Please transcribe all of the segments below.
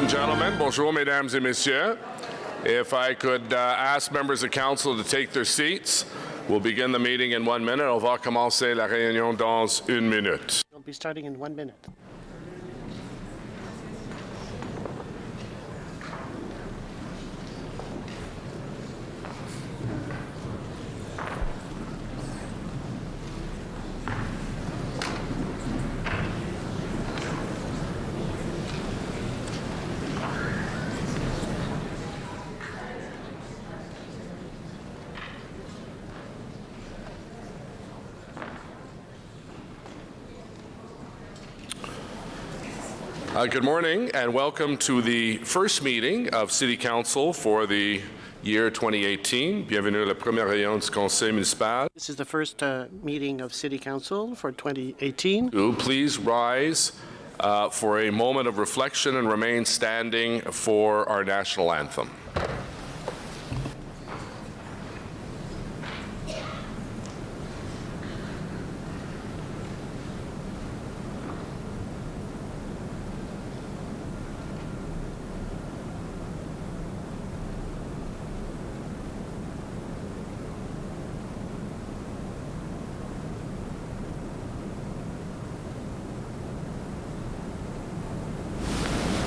and gentlemen, bonjour, mesdames et messieurs. If I could ask members of council to take their seats, we'll begin the meeting in 1 minute. On va commencer la réunion dans 1 minute. We'll be starting in 1 minute. Good morning and welcome to the first meeting of City Council for the year 2018. Bienvenue à la première réunion du Conseil municipal. This is the first meeting of City Council for 2018. Please rise for a moment of reflection and remain standing for our national anthem.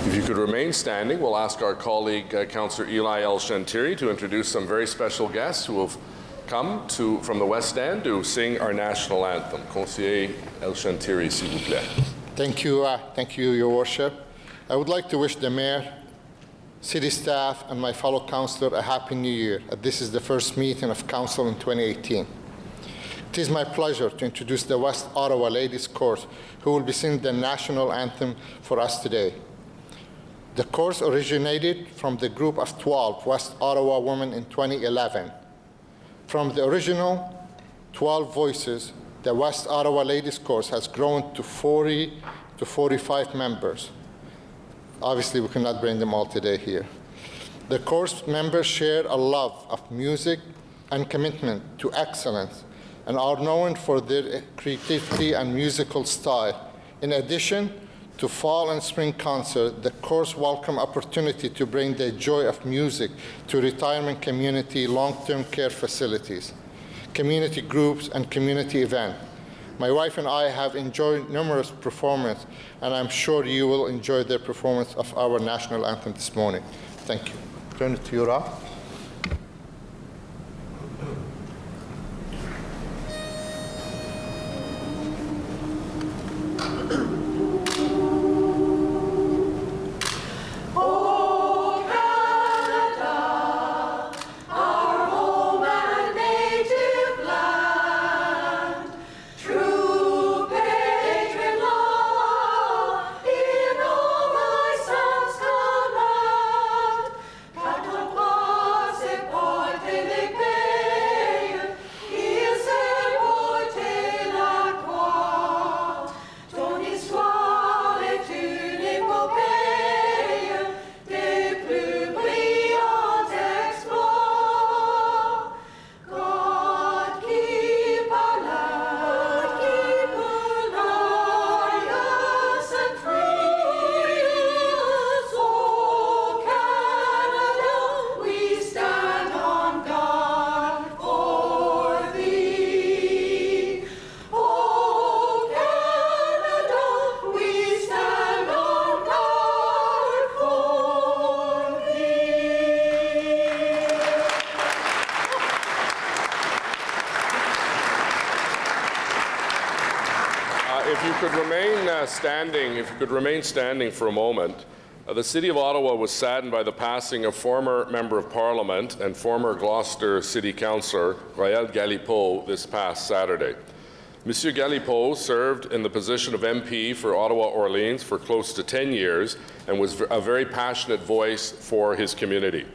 If you could remain standing, we'll ask our colleague, Councillor Eli El-Shantiri, to introduce some very special guests who have come from the West End to sing our national anthem. Conseiller El-Shantiri, s'il vous plaît. Thank you, Your Worship. I would like to wish the Mayor, City staff, and my fellow councillor a Happy New Year. This is the first meeting of Council in 2018. It is my pleasure to introduce the West Ottawa Ladies Chorus, who will be singing the national anthem for us today. The chorus originated from the group of 12 West Ottawa women in 2011. From the original 12 voices, the West Ottawa Ladies Chorus has grown to 40 to 45 members. Obviously, we cannot bring them all today here. The chorus members share a love of music and commitment to excellence and are known for their creativity and musical style. In addition to fall and spring concert, the chorus welcome opportunity to bring the joy of music to retirement community, long-term care facilities, community groups, and community events. My wife and I have enjoyed numerous performances, and I'm sure you will enjoy their performance of our national anthem this morning. Thank you. Turn it to you, Rob. If you could remain standing for a moment. The City of Ottawa was saddened by the passing of former Member of Parliament and former Gloucester City Councillor Royal Galipeau this past Saturday. Monsieur Galipeau served in the position of MP for Ottawa-Orleans for close to 10 years and was a very passionate voice for his community.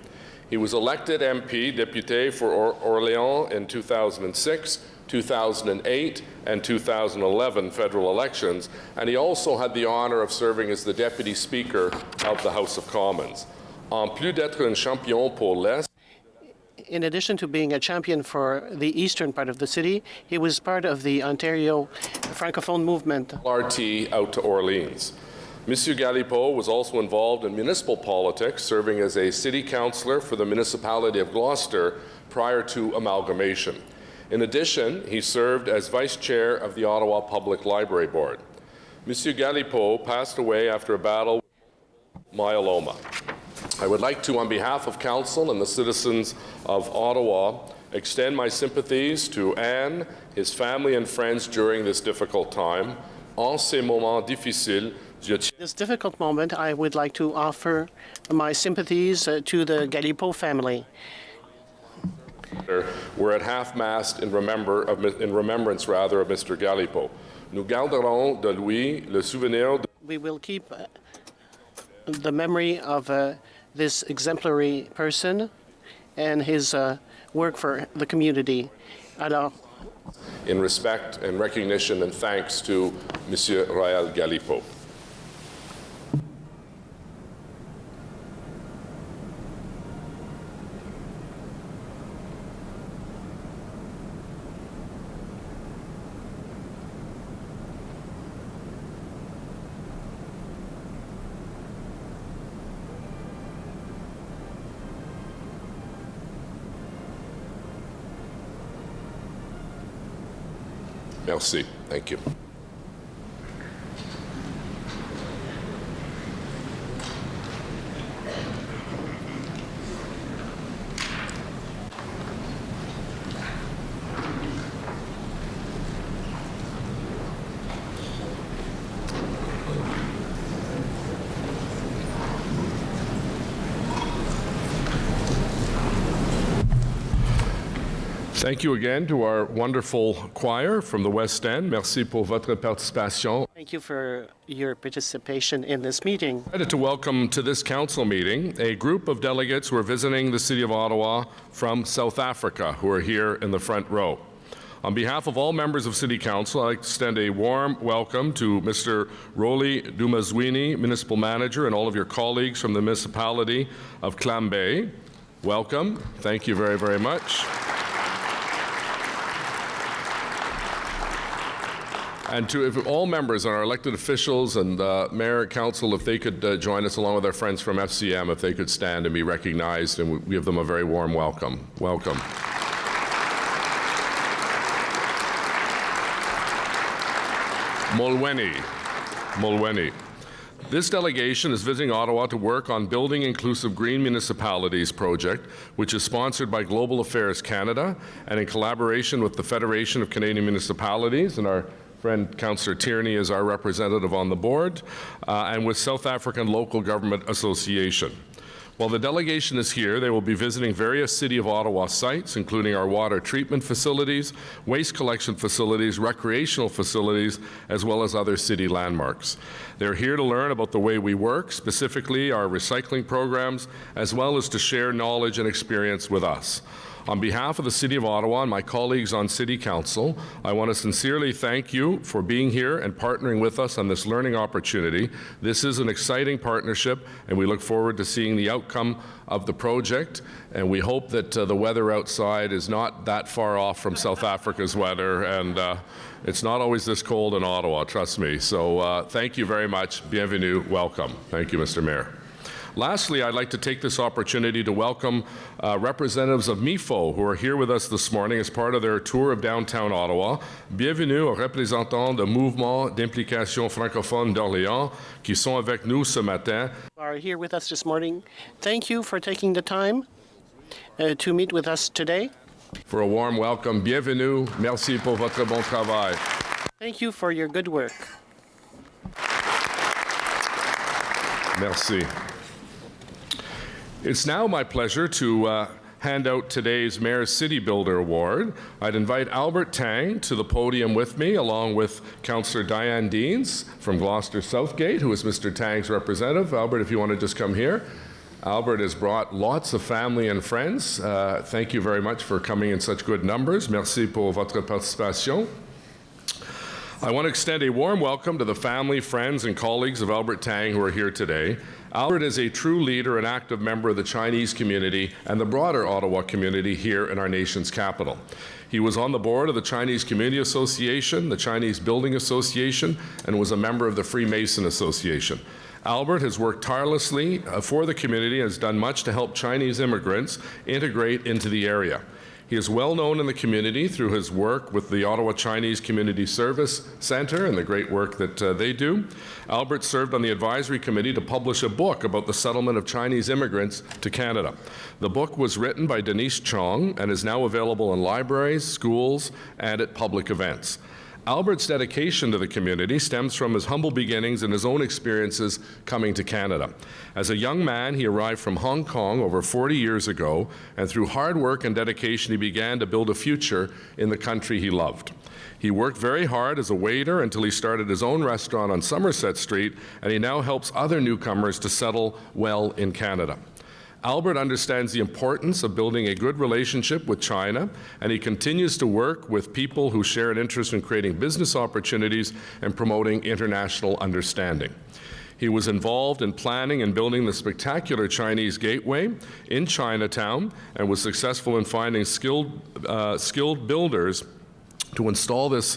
He was elected MP, député for Orléans in 2006, 2008 and 2011 federal elections, and he also had the honor of serving as the Deputy Speaker of the House of Commons. En plus d'être un champion pour l'Est, in addition to being a champion for the eastern part of the city, he was part of the Ontario Francophone movement. LRT out to Orleans. Monsieur Galipeau was also involved in municipal politics, serving as a city councillor for the municipality of Gloucester prior to amalgamation. In addition, he served as vice chair of the Ottawa Public Library Board. Monsieur Galipeau passed away after a battle with myeloma. I would like to, on behalf of Council and the citizens of Ottawa, extend my sympathies to Anne, his family and friends during this difficult time. En ces moments difficiles, This difficult moment, I would like to offer my sympathies to the Galipeau family. We're at half-mast in remembrance of Mr. Galipeau. Nous garderons de lui le souvenir de... We will keep the memory of this exemplary person and his work for the community. Alors, in respect and recognition and thanks to Monsieur Raël Galipeau. Merci. Thank you. Thank you again to our wonderful choir from the West End. Merci pour votre participation. thank you for your participation in this meeting. I'm excited to welcome to this council meeting a group of delegates who are visiting the City of Ottawa from South Africa, who are here in the front row. On behalf of all members of City Council, I'd like to extend a warm welcome to Mr. Roli Dumazwini, Municipal Manager, and all of your colleagues from the municipality of Clambay. Welcome. Thank you very, very much. And to all members and our elected officials and mayor, council, if they could join us along with our friends from FCM, if they could stand and be recognized, and we give them a very warm welcome. Welcome. Mulweni. This delegation is visiting Ottawa to work on Building Inclusive Green Municipalities project, which is sponsored by Global Affairs Canada and in collaboration with the Federation of Canadian Municipalities, and our friend Councillor Tierney is our representative on the board, and with South African Local Government Association. While the delegation is here, they will be visiting various City of Ottawa sites, including our water treatment facilities, waste collection facilities, recreational facilities, as well as other city landmarks. They're here to learn about the way we work, specifically our recycling programs, as well as to share knowledge and experience with us. On behalf of the City of Ottawa and my colleagues on City Council, I want to sincerely thank you for being here and partnering with us on this learning opportunity. This is an exciting partnership, and we look forward to seeing the outcome of the project, and we hope that the weather outside is not that far off from South Africa's weather, and it's not always this cold in Ottawa, trust me. So thank you very much. Bienvenue. Welcome. Thank you, Mr. Mayor. Lastly, I'd like to take this opportunity to welcome representatives of MIFO who are here with us this morning as part of their tour of downtown Ottawa. Bienvenue aux représentants du Mouvement d'implication francophone d'Orléans qui sont avec nous ce matin. Are here with us this morning. Thank you for taking the time to meet with us today. For a warm welcome, bienvenue. Merci pour votre bon travail. Thank you for your good work. Merci. It's now my pleasure to hand out today's Mayor's City Builder Award. I'd invite Albert Tang to the podium with me, along with Councillor Diane Deans from Gloucester Southgate, who is Mr. Tang's representative. Albert, if you want to just come here. Albert has brought lots of family and friends. Thank you very much for coming in such good numbers. Merci pour votre participation. I want to extend a warm welcome to the family, friends, and colleagues of Albert Tang who are here today. Albert is a true leader and active member of the Chinese community and the broader Ottawa community here in our nation's capital. He was on the board of the Chinese Community Association, the Chinese Building Association, and was a member of the Freemason Association. Albert has worked tirelessly for the community and has done much to help Chinese immigrants integrate into the area. He is well known in the community through his work with the Ottawa Chinese Community Service Centre and the great work that they do. Albert served on the advisory committee to publish a book about the settlement of Chinese immigrants to Canada. The book was written by Denise Chong and is now available in libraries, schools, and at public events. Albert's dedication to the community stems from his humble beginnings and his own experiences coming to Canada. As a young man, he arrived from Hong Kong over 40 years ago, and through hard work and dedication, he began to build a future in the country he loved. He worked very hard as a waiter until he started his own restaurant on Somerset Street, and he now helps other newcomers to settle well in Canada. Albert understands the importance of building a good relationship with China, and he continues to work with people who share an interest in creating business opportunities and promoting international understanding. He was involved in planning and building the spectacular Chinese Gateway in Chinatown and was successful in finding skilled builders to install this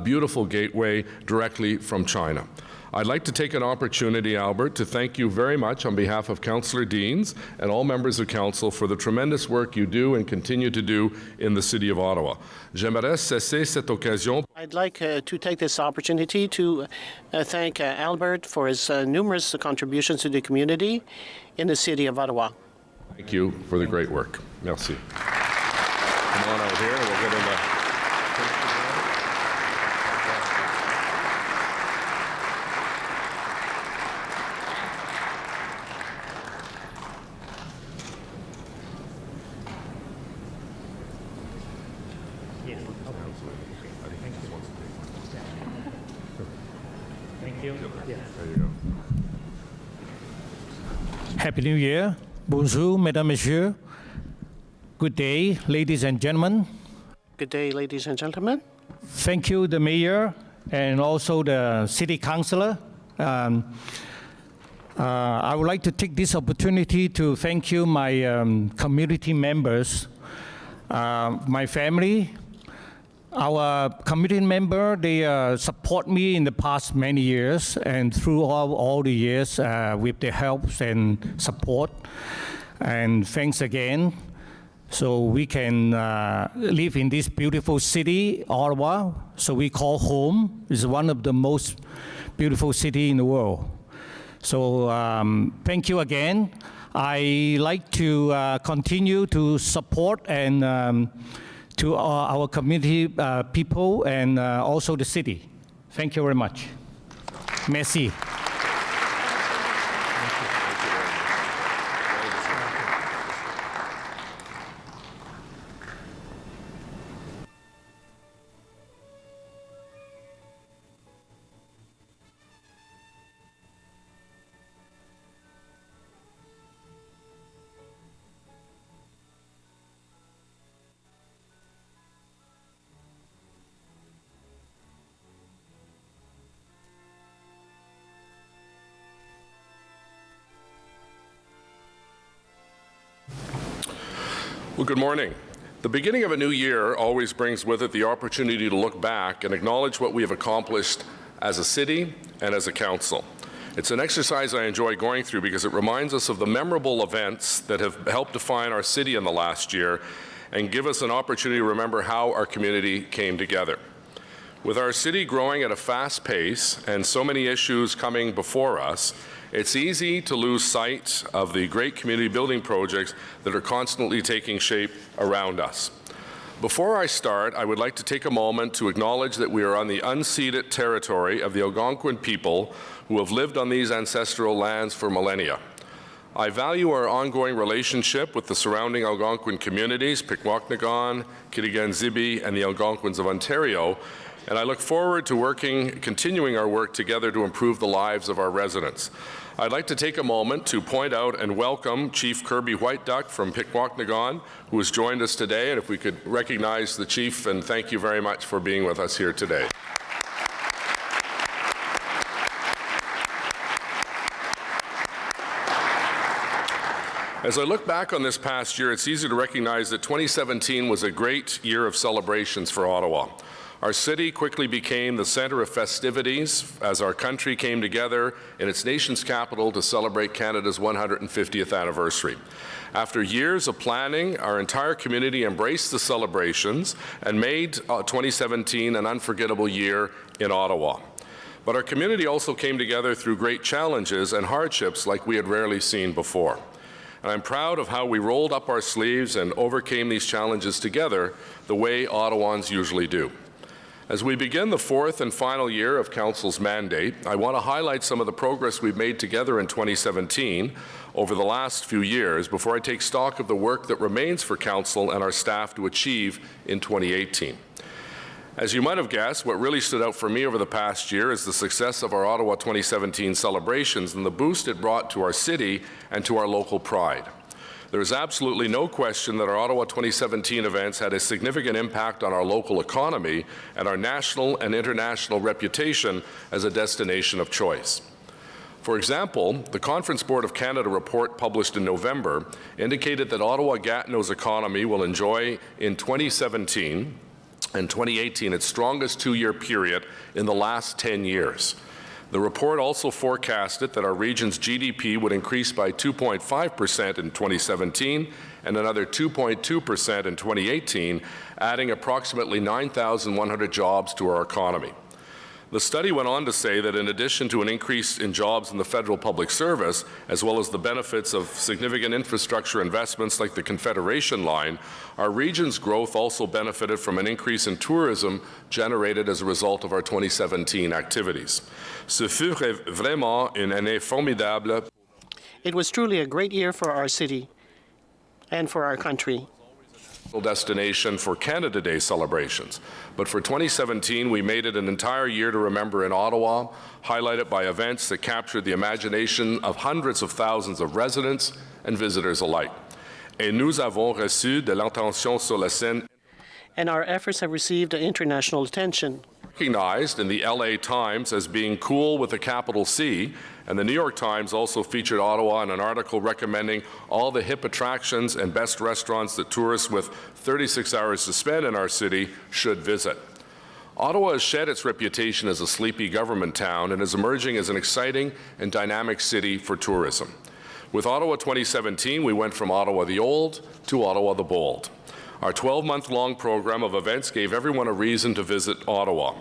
beautiful gateway directly from China. I'd like to take an opportunity, Albert, to thank you very much on behalf of Councillor Deans and all members of Council for the tremendous work you do and continue to do in the City of Ottawa. J'aimerais saisir cette occasion. I'd like to take this opportunity to thank Albert for his numerous contributions to the community in the City of Ottawa. Thank you for the great work. Merci. Come on out here and we'll get in the... Happy New Year. Bonjour, mesdames, messieurs. Good day, ladies and gentlemen. Good day, ladies and gentlemen. Thank you, the mayor, and also the city councillor. I would like to take this opportunity to thank you, my community members, my family. Our community member, they support me in the past many years, and through all the years with their help and support. And thanks again. So we can live in this beautiful city, Ottawa, so we call home. It's one of the most beautiful cities in the world. So thank you again. I like to continue to support and to our community people and also the city. Thank you very much. Merci. Well, good morning. The beginning of a new year always brings with it the opportunity to look back and acknowledge what we have accomplished as a city and as a council. It's an exercise I enjoy going through because it reminds us of the memorable events that have helped define our city in the last year and give us an opportunity to remember how our community came together. With our city growing at a fast pace and so many issues coming before us, it's easy to lose sight of the great community building projects that are constantly taking shape around us. Before I start, I would like to take a moment to acknowledge that we are on the unceded territory of the Algonquin people who have lived on these ancestral lands for millennia. I value our ongoing relationship with the surrounding Algonquin communities, Pikwakanagan, Kitigan-Zibi, and the Algonquins of Ontario, and I look forward to continuing our work together to improve the lives of our residents. I'd like to take a moment to point out and welcome Chief Kirby Whiteduck from Pikwakanagan, who has joined us today, and if we could recognize the Chief, and thank you very much for being with us here today. As I look back on this past year, it's easy to recognize that 2017 was a great year of celebrations for Ottawa. Our city quickly became the center of festivities as our country came together in its nation's capital to celebrate Canada's 150th anniversary. After years of planning, our entire community embraced the celebrations and made 2017 an unforgettable year in Ottawa. But our community also came together through great challenges and hardships like we had rarely seen before. And I'm proud of how we rolled up our sleeves and overcame these challenges together the way Ottawans usually do. As we begin the fourth and final year of Council's mandate, I want to highlight some of the progress we've made together in 2017 over the last few years before I take stock of the work that remains for Council and our staff to achieve in 2018. As you might have guessed, what really stood out for me over the past year is the success of our Ottawa 2017 celebrations and the boost it brought to our city and to our local pride. There is absolutely no question that our Ottawa 2017 events had a significant impact on our local economy and our national and international reputation as a destination of choice. For example, the Conference Board of Canada report published in November indicated that Ottawa-Gatineau's economy will enjoy in 2017 and 2018 its strongest two-year period in the last 10 years. The report also forecasted that our region's GDP would increase by 2.5% in 2017 and another 2.2% in 2018, adding approximately 9,100 jobs to our economy. The study went on to say that in addition to an increase in jobs in the federal public service, as well as the benefits of significant infrastructure investments like the Confederation Line, our region's growth also benefited from an increase in tourism generated as a result of our 2017 activities. Ce fut vraiment une année formidable. It was truly a great year for our city and for our country. Destination for Canada Day celebrations. But for 2017, we made it an entire year to remember in Ottawa, highlighted by events that captured the imagination of hundreds of thousands of residents and visitors alike. Et nous avons reçu de l'attention sur la scène. And our efforts have received international attention. Recognized in the LA Times as being cool with a capital C, and the New York Times also featured Ottawa in an article recommending all the hip attractions and best restaurants that tourists with 36 hours to spend in our city should visit. Ottawa has shed its reputation as a sleepy government town and is emerging as an exciting and dynamic city for tourism. With Ottawa 2017, we went from Ottawa the Old to Ottawa the Bold. Our 12-month-long program of events gave everyone a reason to visit Ottawa.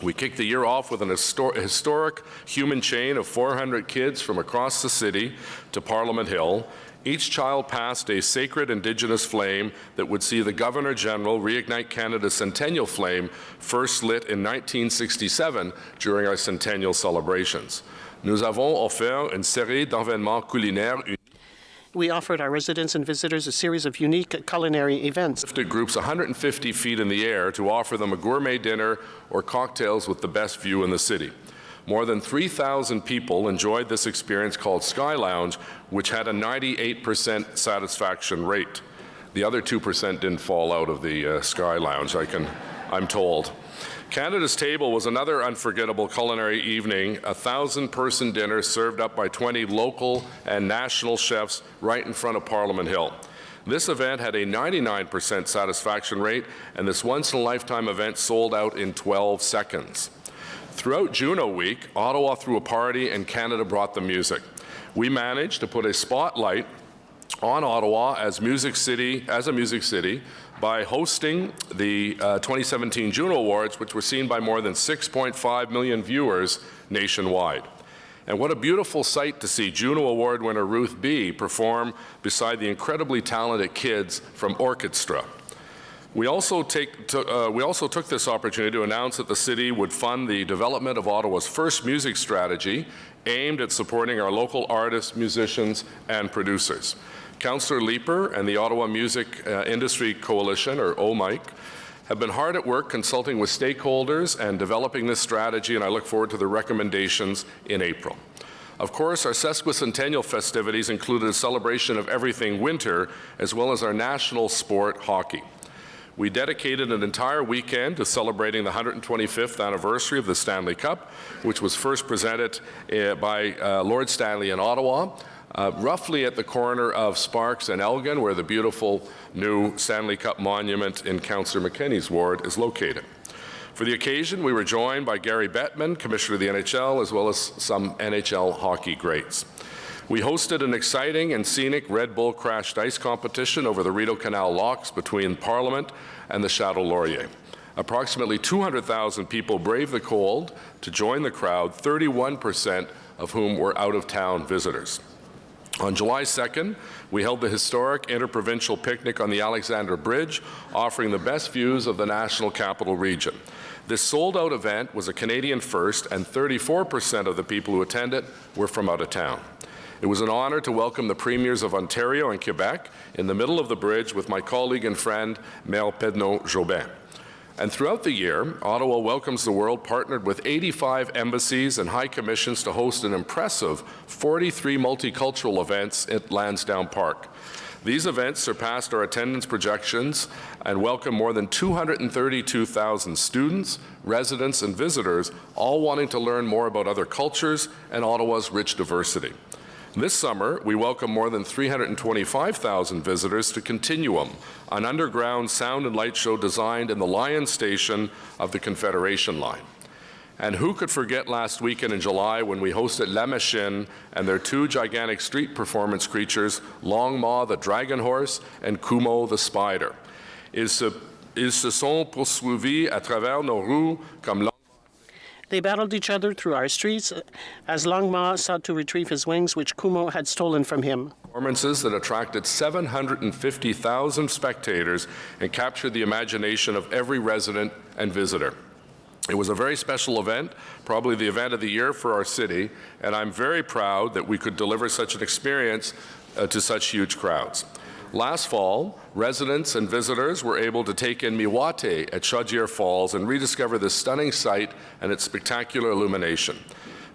We kicked the year off with an historic human chain of 400 kids from across the city to Parliament Hill. Each child passed a sacred Indigenous flame that would see the Governor-General reignite Canada's centennial flame, first lit in 1967 during our centennial celebrations. Nous avons offert une série d'événements culinaires. We offered our residents and visitors a series of unique culinary events. Lifted groups 150 feet in the air to offer them a gourmet dinner or cocktails with the best view in the city. More than 3,000 people enjoyed this experience called Sky Lounge, which had a 98% satisfaction rate. The other 2% didn't fall out of the Sky Lounge, I'm told. Canada's Table was another unforgettable culinary evening, a 1,000-person dinner served up by 20 local and national chefs right in front of Parliament Hill. This event had a 99% satisfaction rate, and this once-in-a-lifetime event sold out in 12 seconds. Throughout Juno Week, Ottawa threw a party and Canada brought the music. We managed to put a spotlight on Ottawa as a music city by hosting the 2017 Juno Awards, which were seen by more than 6.5 million viewers nationwide. And what a beautiful sight to see Juno Award winner Ruth B. perform beside the incredibly talented kids from Orchestra. We also took this opportunity to announce that the city would fund the development of Ottawa's first music strategy aimed at supporting our local artists, musicians, and producers. Councillor Leeper and the Ottawa Music Industry Coalition, or OMIC, have been hard at work consulting with stakeholders and developing this strategy, and I look forward to the recommendations in April. Of course, our sesquicentennial festivities included a celebration of everything winter, as well as our national sport, hockey. We dedicated an entire weekend to celebrating the 125th anniversary of the Stanley Cup, which was first presented by Lord Stanley in Ottawa. roughly at the corner of Sparks and Elgin, where the beautiful new Stanley Cup monument in Councillor McKinney's ward is located. For the occasion, we were joined by Gary Bettman, Commissioner of the NHL, as well as some NHL hockey greats. We hosted an exciting and scenic Red Bull crashed ice competition over the Rideau Canal locks between Parliament and the Chateau Laurier. Approximately 200,000 people braved the cold to join the crowd, 31% of whom were out-of-town visitors. On July 2nd, we held the historic interprovincial picnic on the Alexander Bridge, offering the best views of the National Capital Region. This sold-out event was a Canadian first, and 34% of the people who attended were from out of town. It was an honor to welcome the premiers of Ontario and Quebec in the middle of the bridge with my colleague and friend, Maire Pedneau-Jobin. And throughout the year, Ottawa Welcomes the World partnered with 85 embassies and high commissions to host an impressive 43 multicultural events at Lansdowne Park. These events surpassed our attendance projections and welcomed more than 232,000 students, residents, and visitors, all wanting to learn more about other cultures and Ottawa's rich diversity. This summer, we welcome more than 325,000 visitors to Continuum, an underground sound and light show designed in the Lion Station of the Confederation Line. And who could forget last weekend in July when we hosted La Machine and their two gigantic street performance creatures, Long Ma the Dragon Horse and Kumo the Spider. Ils se sont poursuivis à travers nos rues comme They battled each other through our streets as Long Ma sought to retrieve his wings, which Kumo had stolen from him. Performances that attracted 750,000 spectators and captured the imagination of every resident and visitor. It was a very special event, probably the event of the year for our city, and I'm very proud that we could deliver such an experience to such huge crowds. Last fall, residents and visitors were able to take in Miwate at Chaudière Falls and rediscover this stunning site and its spectacular illumination.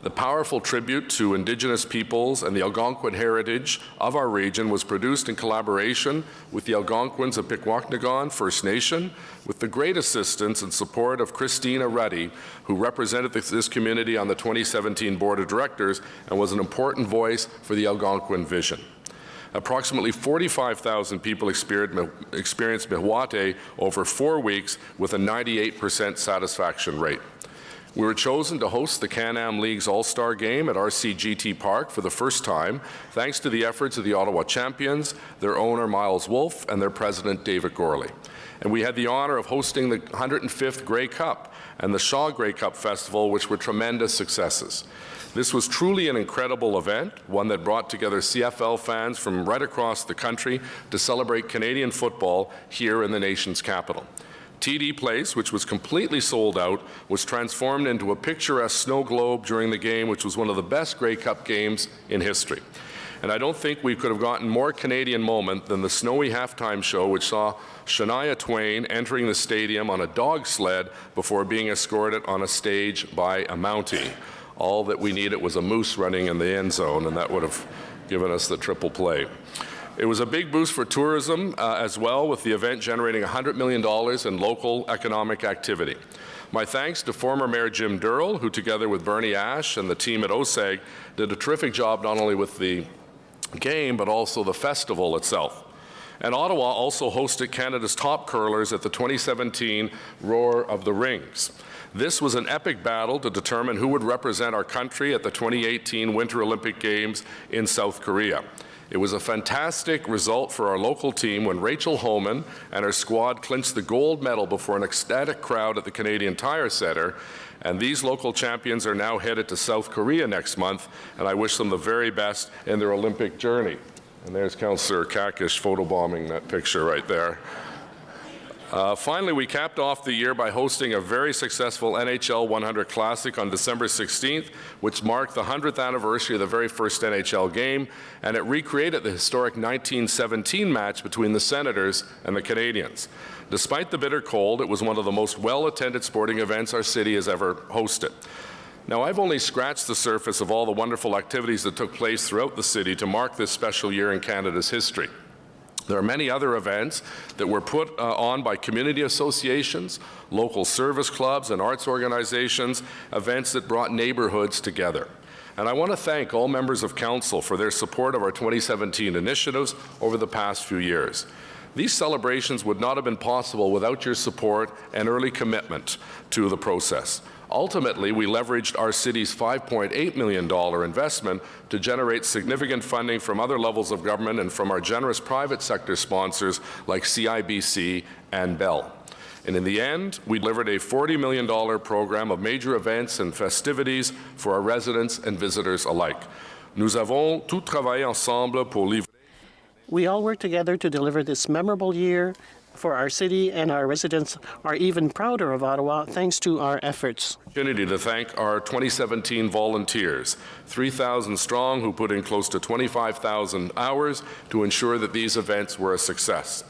The powerful tribute to Indigenous peoples and the Algonquin heritage of our region was produced in collaboration with the Algonquins of Pikwakanagan First Nation, with the great assistance and support of Christina Ruddy, who represented this community on the 2017 Board of Directors and was an important voice for the Algonquin vision. Approximately 45,000 people experienced Miwate over 4 weeks with a 98% satisfaction rate. We were chosen to host the Can-Am League's All-Star Game at RCGT Park for the first time, thanks to the efforts of the Ottawa Champions, their owner Miles Wolfe, and their president David Gorley. And we had the honor of hosting the 105th Grey Cup and the Shaw Grey Cup Festival, which were tremendous successes. This was truly an incredible event, one that brought together CFL fans from right across the country to celebrate Canadian football here in the nation's capital. TD Place, which was completely sold out, was transformed into a picturesque snow globe during the game, which was one of the best Grey Cup games in history. And I don't think we could have gotten more Canadian moment than the snowy halftime show, which saw Shania Twain entering the stadium on a dog sled before being escorted on a stage by a Mountie. All that we needed was a moose running in the end zone, and that would have given us the triple play. It was a big boost for tourism as well, with the event generating $100 million in local economic activity. My thanks to former Mayor Jim Durrell, who together with Bernie Ash and the team at OSEG did a terrific job not only with the game, but also the festival itself. And Ottawa also hosted Canada's top curlers at the 2017 Roar of the Rings. This was an epic battle to determine who would represent our country at the 2018 Winter Olympic Games in South Korea. It was a fantastic result for our local team when Rachel Homan and her squad clinched the gold medal before an ecstatic crowd at the Canadian Tire Centre. And these local champions are now headed to South Korea next month, and I wish them the very best in their Olympic journey. And there's Councillor Kakish photobombing that picture right there. Finally, we capped off the year by hosting a very successful NHL 100 Classic on December 16th, which marked the 100th anniversary of the very first NHL game, and it recreated the historic 1917 match between the Senators and the Canadiens. Despite the bitter cold, it was one of the most well-attended sporting events our city has ever hosted. Now, I've only scratched the surface of all the wonderful activities that took place throughout the city to mark this special year in Canada's history. There are many other events that were put on by community associations, local service clubs, and arts organizations, events that brought neighborhoods together. And I want to thank all members of Council for their support of our 2017 initiatives over the past few years. These celebrations would not have been possible without your support and early commitment to the process. Ultimately, we leveraged our city's $5.8 million investment to generate significant funding from other levels of government and from our generous private sector sponsors like CIBC and Bell. And in the end, we delivered a $40 million program of major events and festivities for our residents and visitors alike. Nous avons tout travaillé ensemble pour livrer. We all worked together to deliver this memorable year for our city, and our residents are even prouder of Ottawa thanks to our efforts. Opportunity to thank our 2017 volunteers, 3,000 strong, who put in close to 25,000 hours to ensure that these events were a success.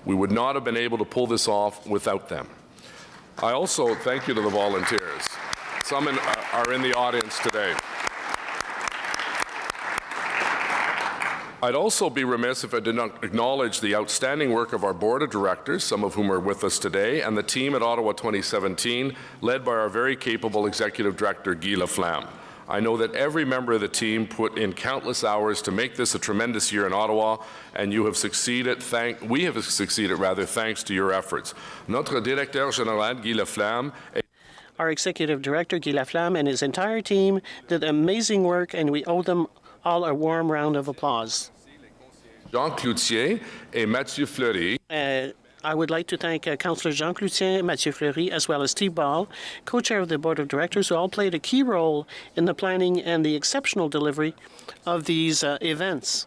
We would not have been able to pull this off without them. I also thank you to the volunteers. Some are in the audience today. I'd also be remiss if I did not acknowledge the outstanding work of our board of directors, some of whom are with us today, and the team at Ottawa 2017, led by our very capable executive director, Guy Laflamme. I know that every member of the team put in countless hours to make this a tremendous year in Ottawa, and you have succeeded. We have succeeded, rather, thanks to your efforts. Notre directeur général, Guy Laflamme. Our executive director, Guy Laflamme, and his entire team did amazing work, and we owe them all a warm round of applause. Jean Cloutier et Mathieu Fleury. I would like to thank Councillor Jean Cloutier, Mathieu Fleury, as well as Steve Ball, co-chair of the Board of Directors, who all played a key role in the planning and the exceptional delivery of these events.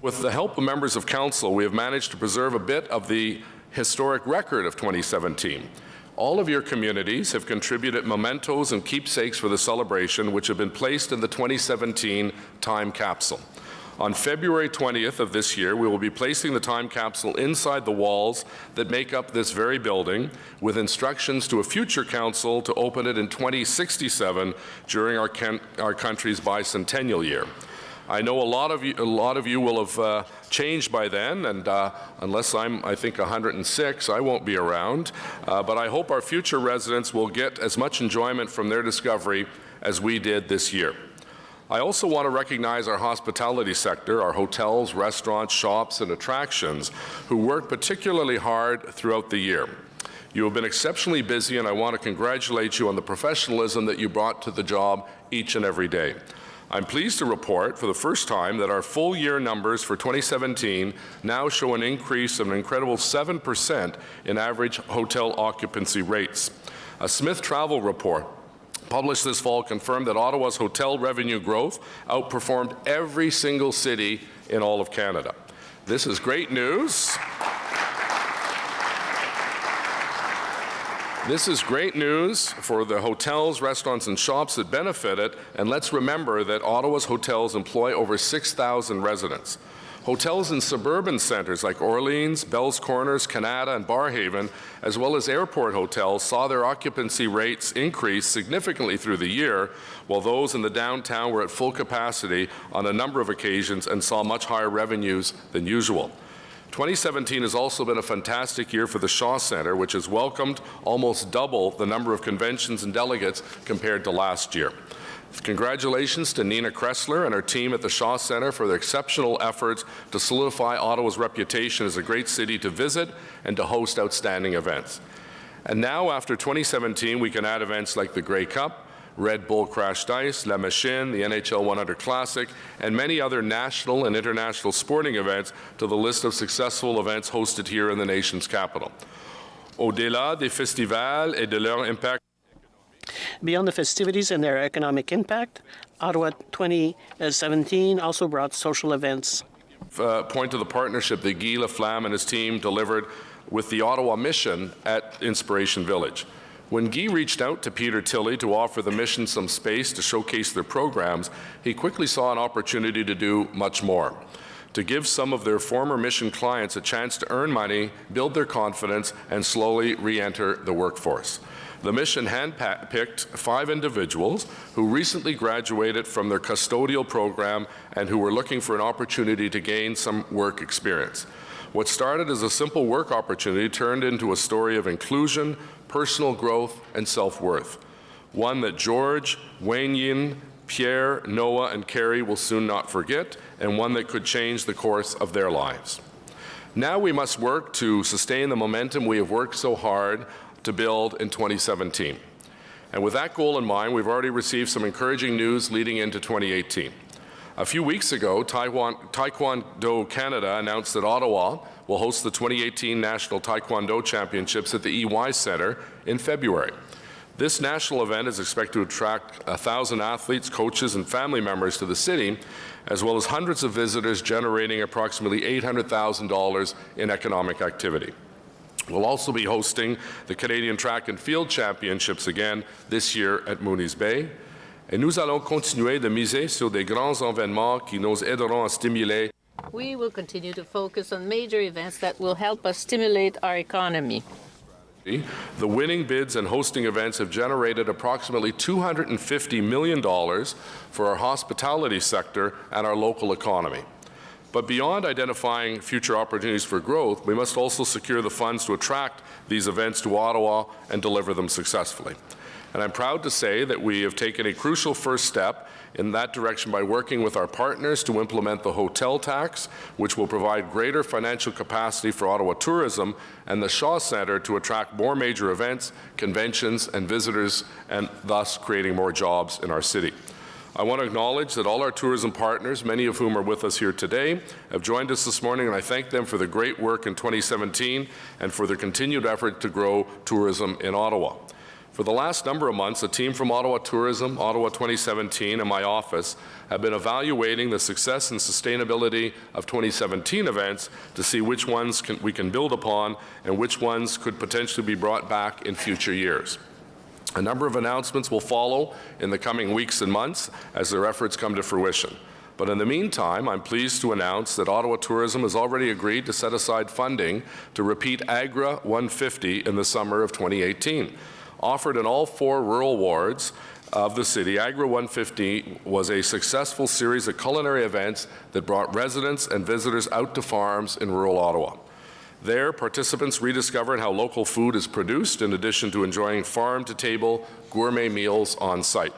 With the help of members of Council, we have managed to preserve a bit of the historic record of 2017. All of your communities have contributed mementos and keepsakes for the celebration, which have been placed in the 2017 time capsule. On February 20th of this year, we will be placing the time capsule inside the walls that make up this very building, with instructions to a future council to open it in 2067 during our country's bicentennial year. I know a lot of you will have changed by then, and unless I think 106, I won't be around. But I hope our future residents will get as much enjoyment from their discovery as we did this year. I also want to recognize our hospitality sector, our hotels, restaurants, shops, and attractions, who worked particularly hard throughout the year. You have been exceptionally busy, and I want to congratulate you on the professionalism that you brought to the job each and every day. I'm pleased to report for the first time that our full year numbers for 2017 now show an increase of an incredible 7% in average hotel occupancy rates. A Smith Travel report published this fall confirmed that Ottawa's hotel revenue growth outperformed every single city in all of Canada. This is great news. This is great news for the hotels, restaurants, and shops that benefited, and let's remember that Ottawa's hotels employ over 6,000 residents. Hotels in suburban centres like Orleans, Bell's Corners, Canada, and Barhaven, as well as airport hotels, saw their occupancy rates increase significantly through the year, while those in the downtown were at full capacity on a number of occasions and saw much higher revenues than usual. 2017 has also been a fantastic year for the Shaw Centre, which has welcomed almost double the number of conventions and delegates compared to last year. Congratulations to Nina Kressler and her team at the Shaw Centre for their exceptional efforts to solidify Ottawa's reputation as a great city to visit and to host outstanding events. And now, after 2017, we can add events like the Grey Cup, Red Bull Crashed Ice, La Machine, the NHL 100 Classic, and many other national and international sporting events to the list of successful events hosted here in the nation's capital. Au-delà des festivals et de leur impact. Beyond the festivities and their economic impact, Ottawa 2017 also brought social events. Point to the partnership that Guy Laflamme and his team delivered with the Ottawa Mission at Inspiration Village. When Guy reached out to Peter Tilley to offer the mission some space to showcase their programs, he quickly saw an opportunity to do much more, to give some of their former mission clients a chance to earn money, build their confidence, and slowly re-enter the workforce. The mission handpicked 5 individuals who recently graduated from their custodial program and who were looking for an opportunity to gain some work experience. What started as a simple work opportunity turned into a story of inclusion, personal growth, and self-worth. One that George, Wayne Yin, Pierre, Noah, and Carrie will soon not forget, and one that could change the course of their lives. Now we must work to sustain the momentum we have worked so hard to build in 2017. And with that goal in mind, we've already received some encouraging news leading into 2018. A few weeks ago, Taekwondo Canada announced that Ottawa will host the 2018 National Taekwondo Championships at the EY Centre in February. This national event is expected to attract 1,000 athletes, coaches, and family members to the city, as well as hundreds of visitors, generating approximately $800,000 in economic activity. We'll also be hosting the Canadian Track and Field Championships again this year at Mooney's Bay. Et nous allons continuer de miser sur des grands événements qui nous aideront à stimuler. We will continue to focus on major events that will help us stimulate our economy. The winning bids and hosting events have generated approximately $250 million for our hospitality sector and our local economy. But beyond identifying future opportunities for growth, we must also secure the funds to attract these events to Ottawa and deliver them successfully. And I'm proud to say that we have taken a crucial first step in that direction by working with our partners to implement the hotel tax, which will provide greater financial capacity for Ottawa tourism, and the Shaw Centre to attract more major events, conventions, and visitors, and thus creating more jobs in our city. I want to acknowledge that all our tourism partners, many of whom are with us here today, have joined us this morning, and I thank them for the great work in 2017 and for their continued effort to grow tourism in Ottawa. For the last number of months, a team from Ottawa Tourism, Ottawa 2017, and my office have been evaluating the success and sustainability of 2017 events to see which ones we can build upon and which ones could potentially be brought back in future years. A number of announcements will follow in the coming weeks and months as their efforts come to fruition. But in the meantime, I'm pleased to announce that Ottawa Tourism has already agreed to set aside funding to repeat Agra 150 in the summer of 2018. Offered in all 4 rural wards of the city, Agra 150 was a successful series of culinary events that brought residents and visitors out to farms in rural Ottawa. There, participants rediscovered how local food is produced in addition to enjoying farm-to-table gourmet meals on site.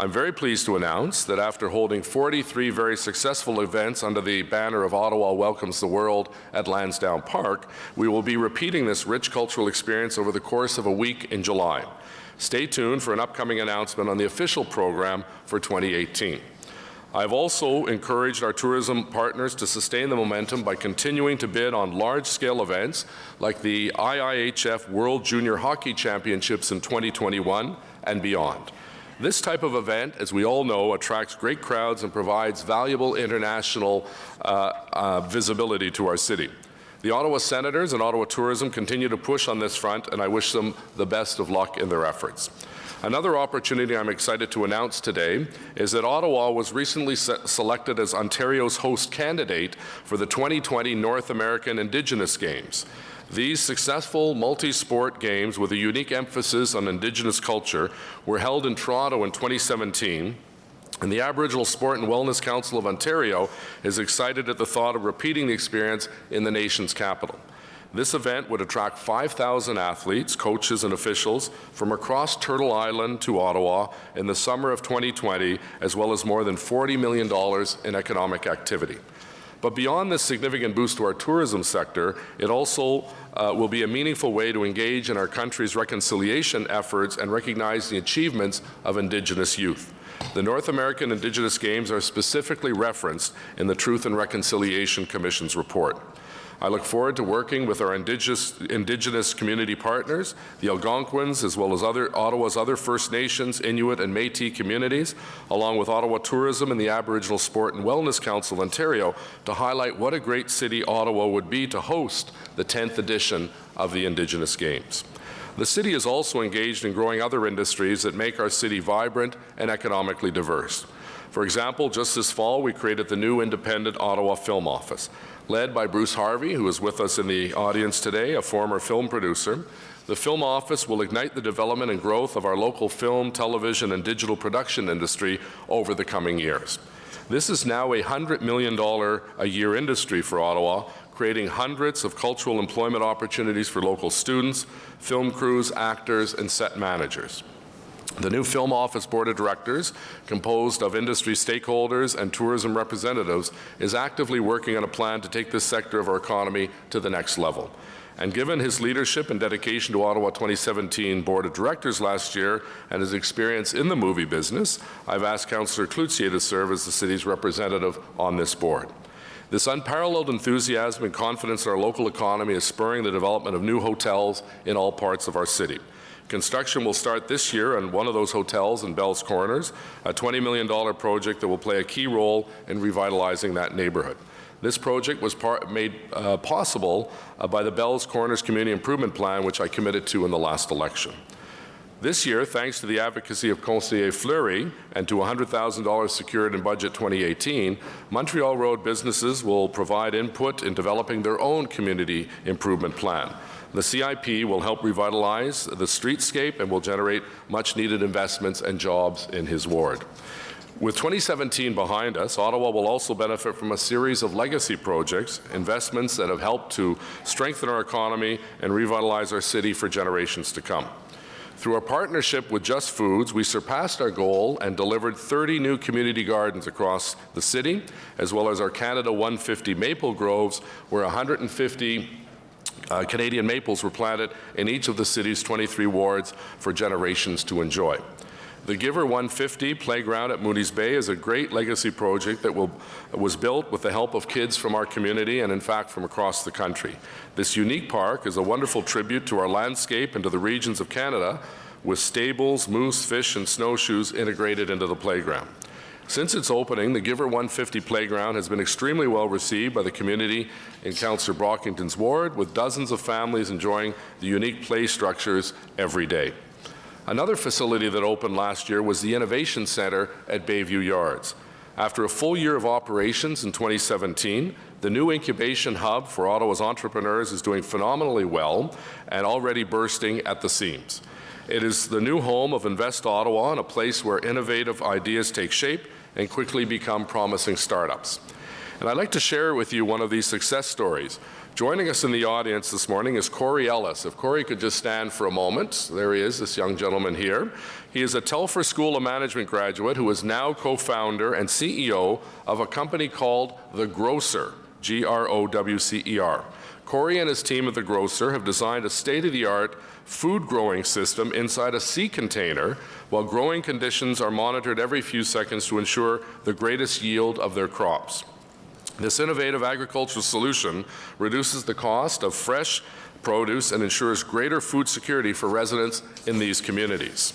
I'm very pleased to announce that after holding 43 very successful events under the banner of Ottawa Welcomes the World at Lansdowne Park, we will be repeating this rich cultural experience over the course of a week in July. Stay tuned for an upcoming announcement on the official program for 2018. I've also encouraged our tourism partners to sustain the momentum by continuing to bid on large-scale events like the IIHF World Junior Hockey Championships in 2021 and beyond. This type of event, as we all know, attracts great crowds and provides valuable international visibility to our city. The Ottawa Senators and Ottawa Tourism continue to push on this front, and I wish them the best of luck in their efforts. Another opportunity I'm excited to announce today is that Ottawa was recently selected as Ontario's host candidate for the 2020 North American Indigenous Games. These successful multi-sport games with a unique emphasis on Indigenous culture were held in Toronto in 2017, and the Aboriginal Sport and Wellness Council of Ontario is excited at the thought of repeating the experience in the nation's capital. This event would attract 5,000 athletes, coaches, and officials from across Turtle Island to Ottawa in the summer of 2020, as well as more than $40 million in economic activity. But beyond this significant boost to our tourism sector, it also will be a meaningful way to engage in our country's reconciliation efforts and recognize the achievements of Indigenous youth. The North American Indigenous Games are specifically referenced in the Truth and Reconciliation Commission's report. I look forward to working with our Indigenous community partners, the Algonquins, as well as Ottawa's other First Nations, Inuit, and Métis communities, along with Ottawa Tourism and the Aboriginal Sport and Wellness Council of Ontario, to highlight what a great city Ottawa would be to host the 10th edition of the Indigenous Games. The city is also engaged in growing other industries that make our city vibrant and economically diverse. For example, just this fall, we created the new independent Ottawa Film Office. Led by Bruce Harvey, who is with us in the audience today, a former film producer. The Film Office will ignite the development and growth of our local film, television, and digital production industry over the coming years. This is now a $100 million a year industry for Ottawa, creating hundreds of cultural employment opportunities for local students, film crews, actors, and set managers. The new Film Office Board of Directors, composed of industry stakeholders and tourism representatives, is actively working on a plan to take this sector of our economy to the next level. And given his leadership and dedication to Ottawa 2017 Board of Directors last year and his experience in the movie business, I've asked Councillor Cloutier to serve as the city's representative on this board. This unparalleled enthusiasm and confidence in our local economy is spurring the development of new hotels in all parts of our city. Construction will start this year on one of those hotels in Bell's Corners, a $20 million project that will play a key role in revitalizing that neighborhood. This project was made possible by the Bell's Corners Community Improvement Plan, which I committed to in the last election. This year, thanks to the advocacy of Conseiller Fleury and to $100,000 secured in Budget 2018, Montreal Road businesses will provide input in developing their own community improvement plan. The CIP will help revitalize the streetscape and will generate much-needed investments and jobs in his ward. With 2017 behind us, Ottawa will also benefit from a series of legacy projects, investments that have helped to strengthen our economy and revitalize our city for generations to come. Through our partnership with Just Foods, we surpassed our goal and delivered 30 new community gardens across the city, as well as our Canada 150 maple groves, where 150 Canadian maples were planted in each of the city's 23 wards for generations to enjoy. The Giver 150 playground at Mooney's Bay is a great legacy project that was built with the help of kids from our community and, in fact, from across the country. This unique park is a wonderful tribute to our landscape and to the regions of Canada, with stables, moose, fish, and snowshoes integrated into the playground. Since its opening, the Giver 150 playground has been extremely well received by the community in Councillor Brockington's ward, with dozens of families enjoying the unique play structures every day. Another facility that opened last year was the Innovation Centre at Bayview Yards. After a full year of operations in 2017, the new incubation hub for Ottawa's entrepreneurs is doing phenomenally well and already bursting at the seams. It is the new home of Invest Ottawa and a place where innovative ideas take shape and quickly become promising startups. And I'd like to share with you one of these success stories. Joining us in the audience this morning is Corey Ellis. If Corey could just stand for a moment. There he is, this young gentleman here. He is a Telfer School of Management graduate who is now co-founder and CEO of a company called The Grocer, G-R-O-W-C-E-R. Corey and his team at The Grocer have designed a state-of-the-art food growing system inside a sea container, while growing conditions are monitored every few seconds to ensure the greatest yield of their crops. This innovative agricultural solution reduces the cost of fresh produce and ensures greater food security for residents in these communities.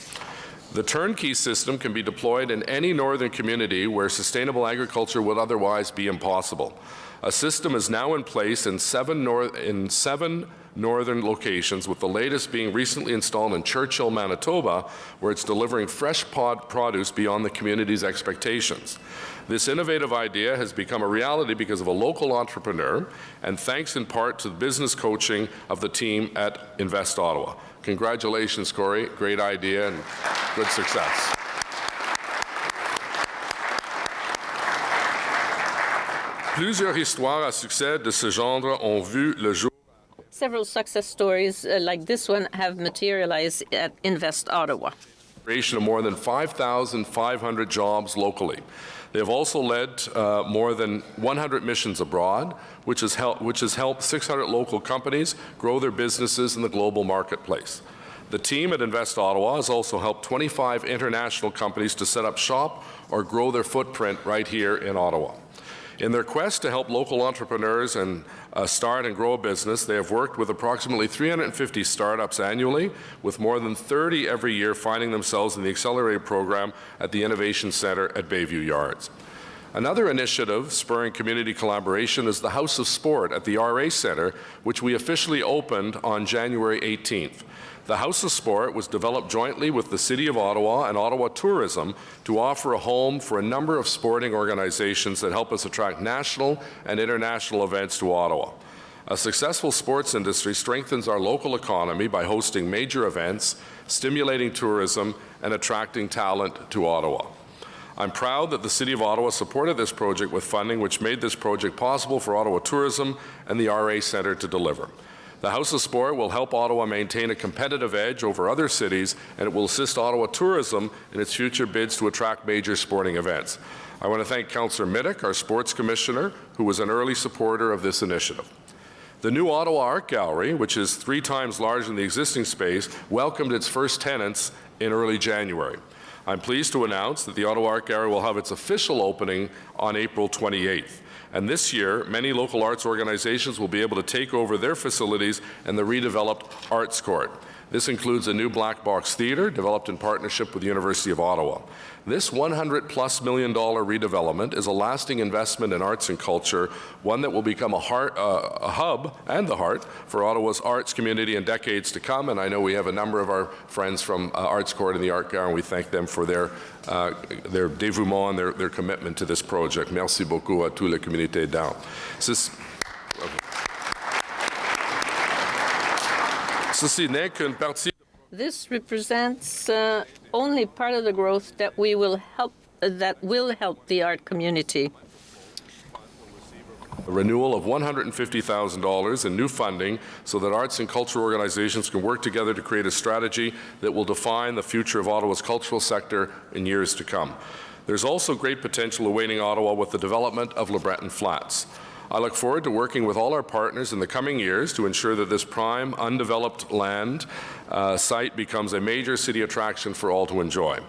The turnkey system can be deployed in any northern community where sustainable agriculture would otherwise be impossible. A system is now in place in seven northern locations, with the latest being recently installed in Churchill, Manitoba, where it's delivering fresh produce beyond the community's expectations. This innovative idea has become a reality because of a local entrepreneur, and thanks in part to the business coaching of the team at Invest Ottawa. Congratulations, Corey. Great idea and good success. Plusieurs histoires à succès de ce genre ont vu le jour. Several success stories like this one have materialized at Invest Ottawa. Creation of more than 5,500 jobs locally. They have also led more than 100 missions abroad, which has helped 600 local companies grow their businesses in the global marketplace. The team at Invest Ottawa has also helped 25 international companies to set up shop or grow their footprint right here in Ottawa. In their quest to help local entrepreneurs and start and grow a business, they have worked with approximately 350 startups annually, with more than 30 every year finding themselves in the Accelerated program at the Innovation Centre at Bayview Yards. Another initiative spurring community collaboration is the House of Sport at the RA Centre, which we officially opened on January 18th. The House of Sport was developed jointly with the City of Ottawa and Ottawa Tourism to offer a home for a number of sporting organizations that help us attract national and international events to Ottawa. A successful sports industry strengthens our local economy by hosting major events, stimulating tourism, and attracting talent to Ottawa. I'm proud that the City of Ottawa supported this project with funding which made this project possible for Ottawa Tourism and the RA Centre to deliver. The House of Sport will help Ottawa maintain a competitive edge over other cities, and it will assist Ottawa tourism in its future bids to attract major sporting events. I want to thank Councillor Middick, our Sports Commissioner, who was an early supporter of this initiative. The new Ottawa Art Gallery, which is 3 times larger than the existing space, welcomed its first tenants in early January. I'm pleased to announce that the Ottawa Art Gallery will have its official opening on April 28th. And this year, many local arts organizations will be able to take over their facilities and the redeveloped Arts Court. This includes a new black box theatre developed in partnership with the University of Ottawa. This $100+ million redevelopment is a lasting investment in arts and culture, one that will become a hub and the heart for Ottawa's arts community in decades to come. And I know we have a number of our friends from Arts Court and the Art Gallery, and we thank them for their dévouement and their commitment to this project. Merci beaucoup à toute la communauté d'art. Ceci n'est qu'une partie. This represents only part of the growth that will help the art community. A renewal of $150,000 in new funding so that arts and cultural organizations can work together to create a strategy that will define the future of Ottawa's cultural sector in years to come. There's also great potential awaiting Ottawa with the development of Le Breton Flats. I look forward to working with all our partners in the coming years to ensure that this prime, undeveloped land site becomes a major city attraction for all to enjoy.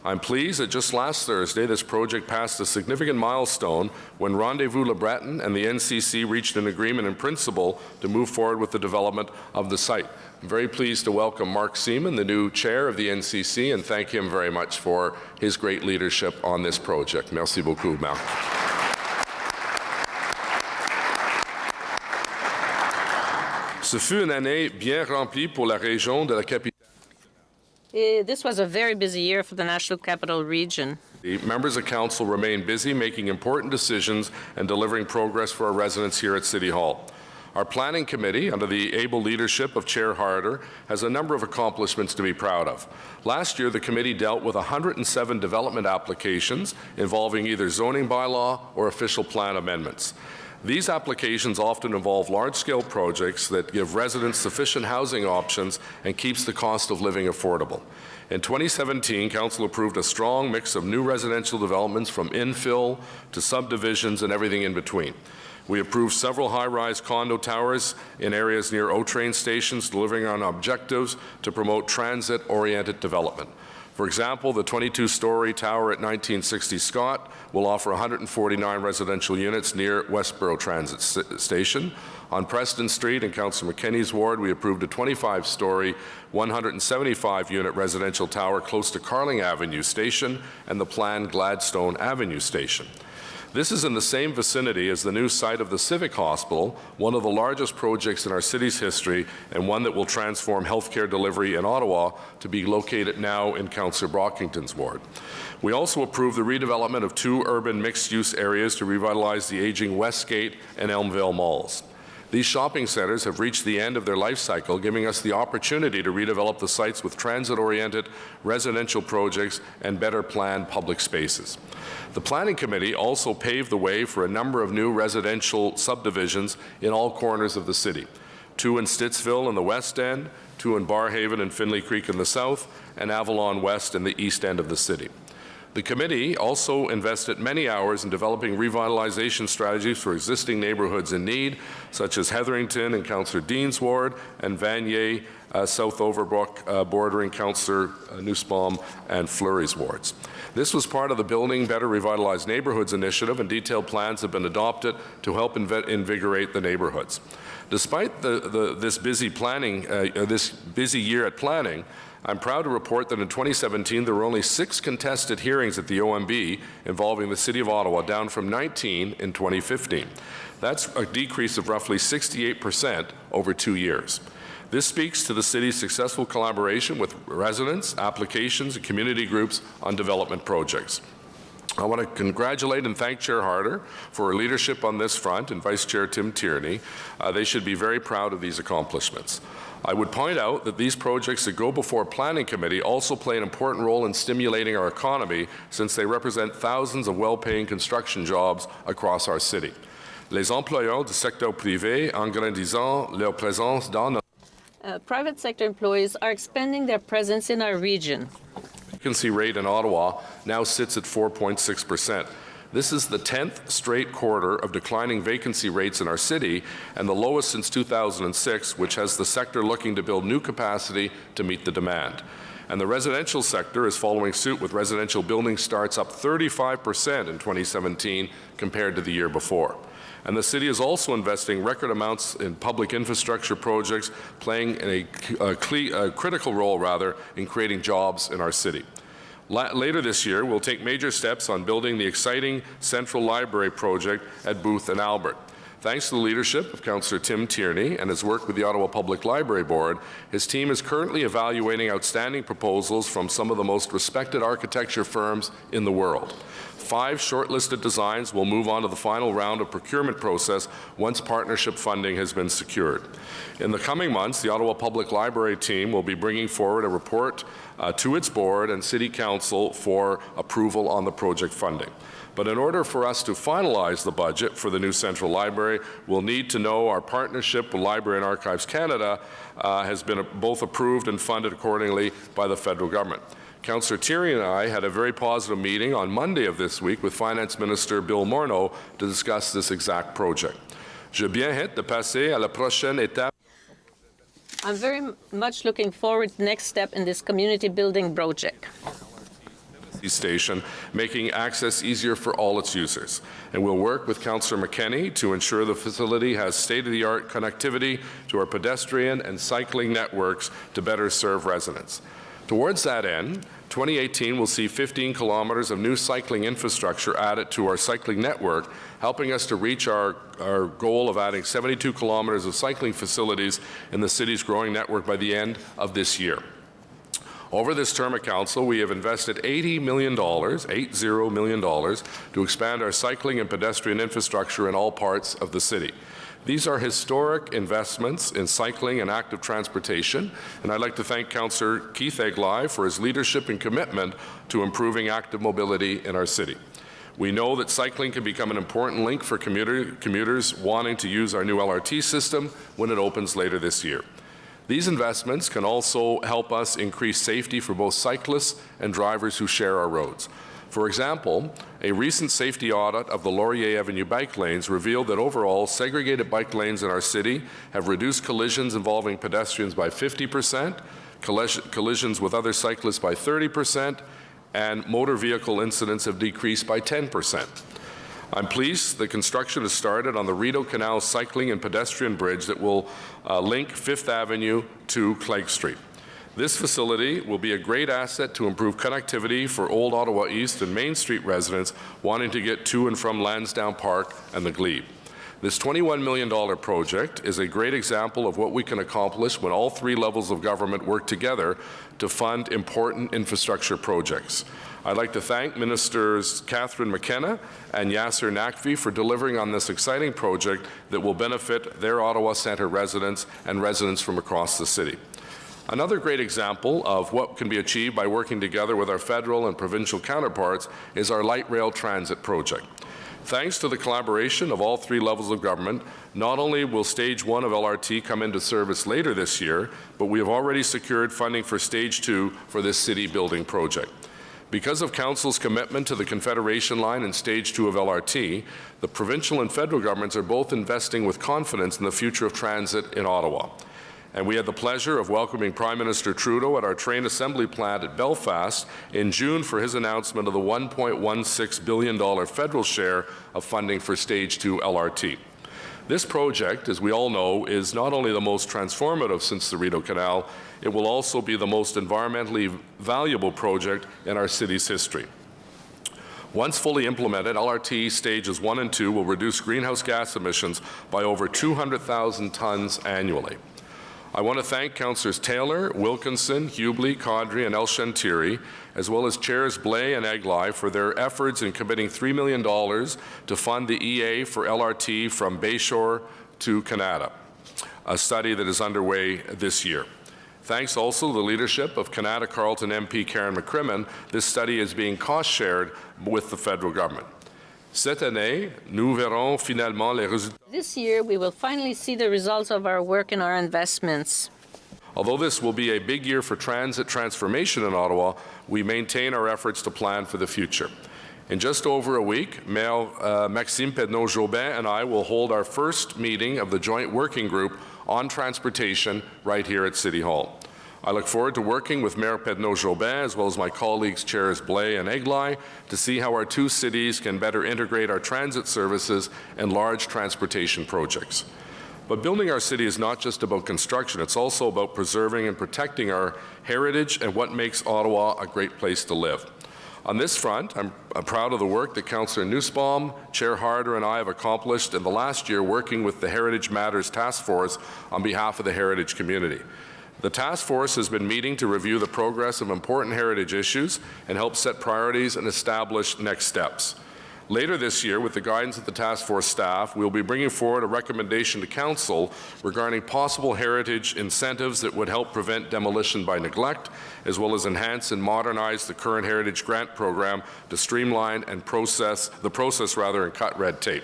I'm pleased that just last Thursday, this project passed a significant milestone when Rendezvous Le Breton and the NCC reached an agreement in principle to move forward with the development of the site. I'm very pleased to welcome Mark Seaman, the new chair of the NCC, and thank him very much for his great leadership on this project. Merci beaucoup, Mark. Ce fut une année bien remplie pour la région de la capitale. This was a very busy year for the National Capital Region. The members of council remain busy making important decisions and delivering progress for our residents here at City Hall. Our planning committee, under the able leadership of Chair Harder, has a number of accomplishments to be proud of. Last year, the committee dealt with 107 development applications involving either zoning bylaw or official plan amendments. These applications often involve large-scale projects that give residents sufficient housing options and keeps the cost of living affordable. In 2017, Council approved a strong mix of new residential developments from infill to subdivisions and everything in between. We approved several high-rise condo towers in areas near O-train stations, delivering on objectives to promote transit-oriented development. For example, the 22-story tower at 1960 Scott will offer 149 residential units near Westboro Transit Station. On Preston Street in Councillor McKinney's ward, we approved a 25-story, 175-unit residential tower close to Carling Avenue Station and the planned Gladstone Avenue Station. This is in the same vicinity as the new site of the Civic Hospital, one of the largest projects in our city's history and one that will transform healthcare delivery in Ottawa to be located now in Councillor Brockington's ward. We also approved the redevelopment of 2 urban mixed-use areas to revitalize the aging Westgate and Elmvale malls. These shopping centres have reached the end of their life cycle, giving us the opportunity to redevelop the sites with transit-oriented residential projects and better planned public spaces. The Planning Committee also paved the way for a number of new residential subdivisions in all corners of the city. 2 in Stittsville in the west end, 2 in Barhaven and Finley Creek in the south, and Avalon West in the east end of the city. The committee also invested many hours in developing revitalization strategies for existing neighbourhoods in need, such as Hetherington in Councillor Dean's ward and Vanier, South Overbrook, bordering Councillor Nussbaum and Fleury's wards. This was part of the Building Better Revitalized Neighbourhoods initiative, and detailed plans have been adopted to help invigorate the neighbourhoods. Despite this busy year at planning, I'm proud to report that in 2017 there were only 6 contested hearings at the OMB involving the City of Ottawa, down from 19 in 2015. That's a decrease of roughly 68% over 2 years. This speaks to the city's successful collaboration with residents, applications, and community groups on development projects. I want to congratulate and thank Chair Harder for her leadership on this front and Vice Chair Tim Tierney. They should be very proud of these accomplishments. I would point out that these projects that go before Planning Committee also play an important role in stimulating our economy, since they represent thousands of well-paying construction jobs across our city. Les employeurs du secteur privé en grandissant leur présence dans notre Private sector employees are expanding their presence in our region. vacancy rate in Ottawa now sits at 4.6%. This is the 10th straight quarter of declining vacancy rates in our city and the lowest since 2006, which has the sector looking to build new capacity to meet the demand. And the residential sector is following suit, with residential building starts up 35% in 2017 compared to the year before. And the city is also investing record amounts in public infrastructure projects, playing a critical role, in creating jobs in our city. Later this year, we'll take major steps on building the exciting Central Library project at Booth and Albert. Thanks to the leadership of Councillor Tim Tierney and his work with the Ottawa Public Library Board, his team is currently evaluating outstanding proposals from some of the most respected architecture firms in the world. 5 shortlisted designs will move on to the final round of procurement process once partnership funding has been secured. In the coming months, the Ottawa Public Library team will be bringing forward a report to its board and City Council for approval on the project funding. But in order for us to finalize the budget for the new Central Library, we'll need to know our partnership with Library and Archives Canada has been both approved and funded accordingly by the federal government. Councillor Tierney and I had a very positive meeting on Monday of this week with Finance Minister Bill Morneau to discuss this exact project. J'ai bien hâte de passer à la prochaine étape. I'm very much looking forward to the next step in this community building project. Station, making access easier for all its users. And we'll work with Councillor McKenney to ensure the facility has state-of-the-art connectivity to our pedestrian and cycling networks to better serve residents. Towards that end, 2018 will see 15 kilometers of new cycling infrastructure added to our cycling network, helping us to reach our goal of adding 72 kilometers of cycling facilities in the city's growing network by the end of this year. Over this term of council, we have invested $80 million to expand our cycling and pedestrian infrastructure in all parts of the city. These are historic investments in cycling and active transportation, and I'd like to thank Councillor Keith Eglai for his leadership and commitment to improving active mobility in our city. We know that cycling can become an important link for commuters wanting to use our new LRT system when it opens later this year. These investments can also help us increase safety for both cyclists and drivers who share our roads. For example, a recent safety audit of the Laurier Avenue bike lanes revealed that overall, segregated bike lanes in our city have reduced collisions involving pedestrians by 50%, collisions with other cyclists by 30%, and motor vehicle incidents have decreased by 10%. I'm pleased the construction has started on the Rideau Canal cycling and pedestrian bridge that will link 5th Avenue to Clegg Street. This facility will be a great asset to improve connectivity for Old Ottawa East and Main Street residents wanting to get to and from Lansdowne Park and the Glebe. This $21 million project is a great example of what we can accomplish when all 3 levels of government work together to fund important infrastructure projects. I'd like to thank Ministers Catherine McKenna and Yasser Naqvi for delivering on this exciting project that will benefit their Ottawa Centre residents and residents from across the city. Another great example of what can be achieved by working together with our federal and provincial counterparts is our light rail transit project. Thanks to the collaboration of all 3 levels of government, not only will Stage 1 of LRT come into service later this year, but we have already secured funding for Stage 2 for this city building project. Because of Council's commitment to the Confederation Line and Stage 2 of LRT, the provincial and federal governments are both investing with confidence in the future of transit in Ottawa. And we had the pleasure of welcoming Prime Minister Trudeau at our train assembly plant at Belfast in June for his announcement of the $1.16 billion federal share of funding for Stage 2 LRT. This project, as we all know, is not only the most transformative since the Rideau Canal, it will also be the most environmentally valuable project in our city's history. Once fully implemented, LRT Stages 1 and 2 will reduce greenhouse gas emissions by over 200,000 tons annually. I want to thank Councillors Taylor, Wilkinson, Hubley, Caudry, and El Shantiri, as well as Chairs Blais and Eglai for their efforts in committing $3 million to fund the EA for LRT from Bayshore to Canada, a study that is underway this year. Thanks also to the leadership of Canada Carleton MP Karen McCrimmon, this study is being cost-shared with the federal government. Cette année, nous verrons finalement les résultats. This year, we will finally see the results of our work and our investments. Although this will be a big year for transit transformation in Ottawa, we maintain our efforts to plan for the future. In just over a week, Mayor Maxime Pedneau-Jobin and I will hold our first meeting of the Joint Working Group on Transportation right here at City Hall. I look forward to working with Mayor Pedneau-Jobin as well as my colleagues Chairs Blais and Eglai to see how our two cities can better integrate our transit services and large transportation projects. But building our city is not just about construction, it's also about preserving and protecting our heritage and what makes Ottawa a great place to live. On this front, I'm proud of the work that Councillor Nussbaum, Chair Harder, and I have accomplished in the last year working with the Heritage Matters Task Force on behalf of the heritage community. The task force has been meeting to review the progress of important heritage issues and help set priorities and establish next steps. Later this year, with the guidance of the task force staff, we will be bringing forward a recommendation to Council regarding possible heritage incentives that would help prevent demolition by neglect, as well as enhance and modernize the current heritage grant program to streamline and process and cut red tape.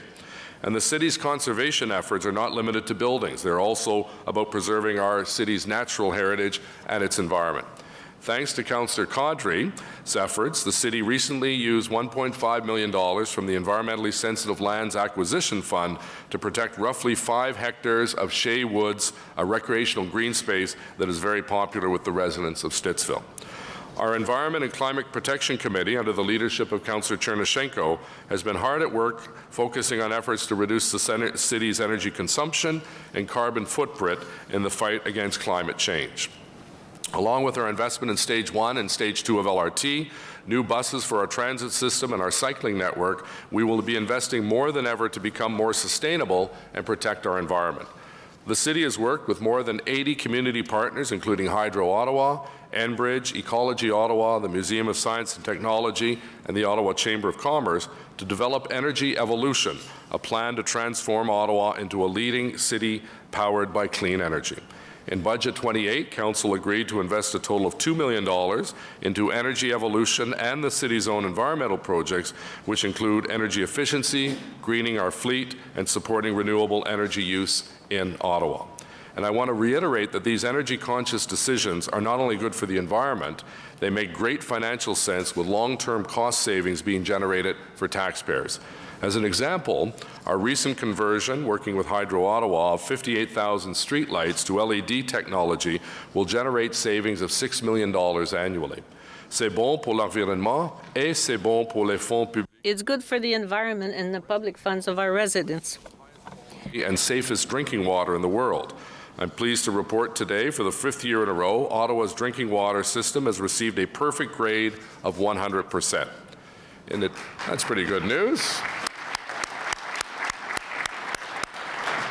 And the city's conservation efforts are not limited to buildings. They're also about preserving our city's natural heritage and its environment. Thanks to Councillor Caudry's efforts, the city recently used $1.5 million from the Environmentally Sensitive Lands Acquisition Fund to protect roughly 5 hectares of Shea Woods, a recreational green space that is very popular with the residents of Stittsville. Our Environment and Climate Protection Committee, under the leadership of Councillor Chernyshenko, has been hard at work focusing on efforts to reduce the city's energy consumption and carbon footprint in the fight against climate change. Along with our investment in Stage 1 and Stage 2 of LRT, new buses for our transit system and our cycling network, we will be investing more than ever to become more sustainable and protect our environment. The city has worked with more than 80 community partners, including Hydro Ottawa, Enbridge, Ecology Ottawa, the Museum of Science and Technology, and the Ottawa Chamber of Commerce to develop Energy Evolution, a plan to transform Ottawa into a leading city powered by clean energy. In Budget 28, Council agreed to invest a total of $2 million into energy evolution and the city's own environmental projects, which include energy efficiency, greening our fleet, and supporting renewable energy use in Ottawa. And I want to reiterate that these energy-conscious decisions are not only good for the environment, they make great financial sense with long-term cost savings being generated for taxpayers. As an example, our recent conversion, working with Hydro Ottawa, of 58,000 streetlights to LED technology will generate savings of $6 million annually. C'est bon pour l'environnement et c'est bon pour les fonds publics. It's good for the environment and the public funds of our residents. And safest drinking water in the world. I'm pleased to report today, for the 5th year in a row, Ottawa's drinking water system has received a perfect grade of 100%. And that's pretty good news.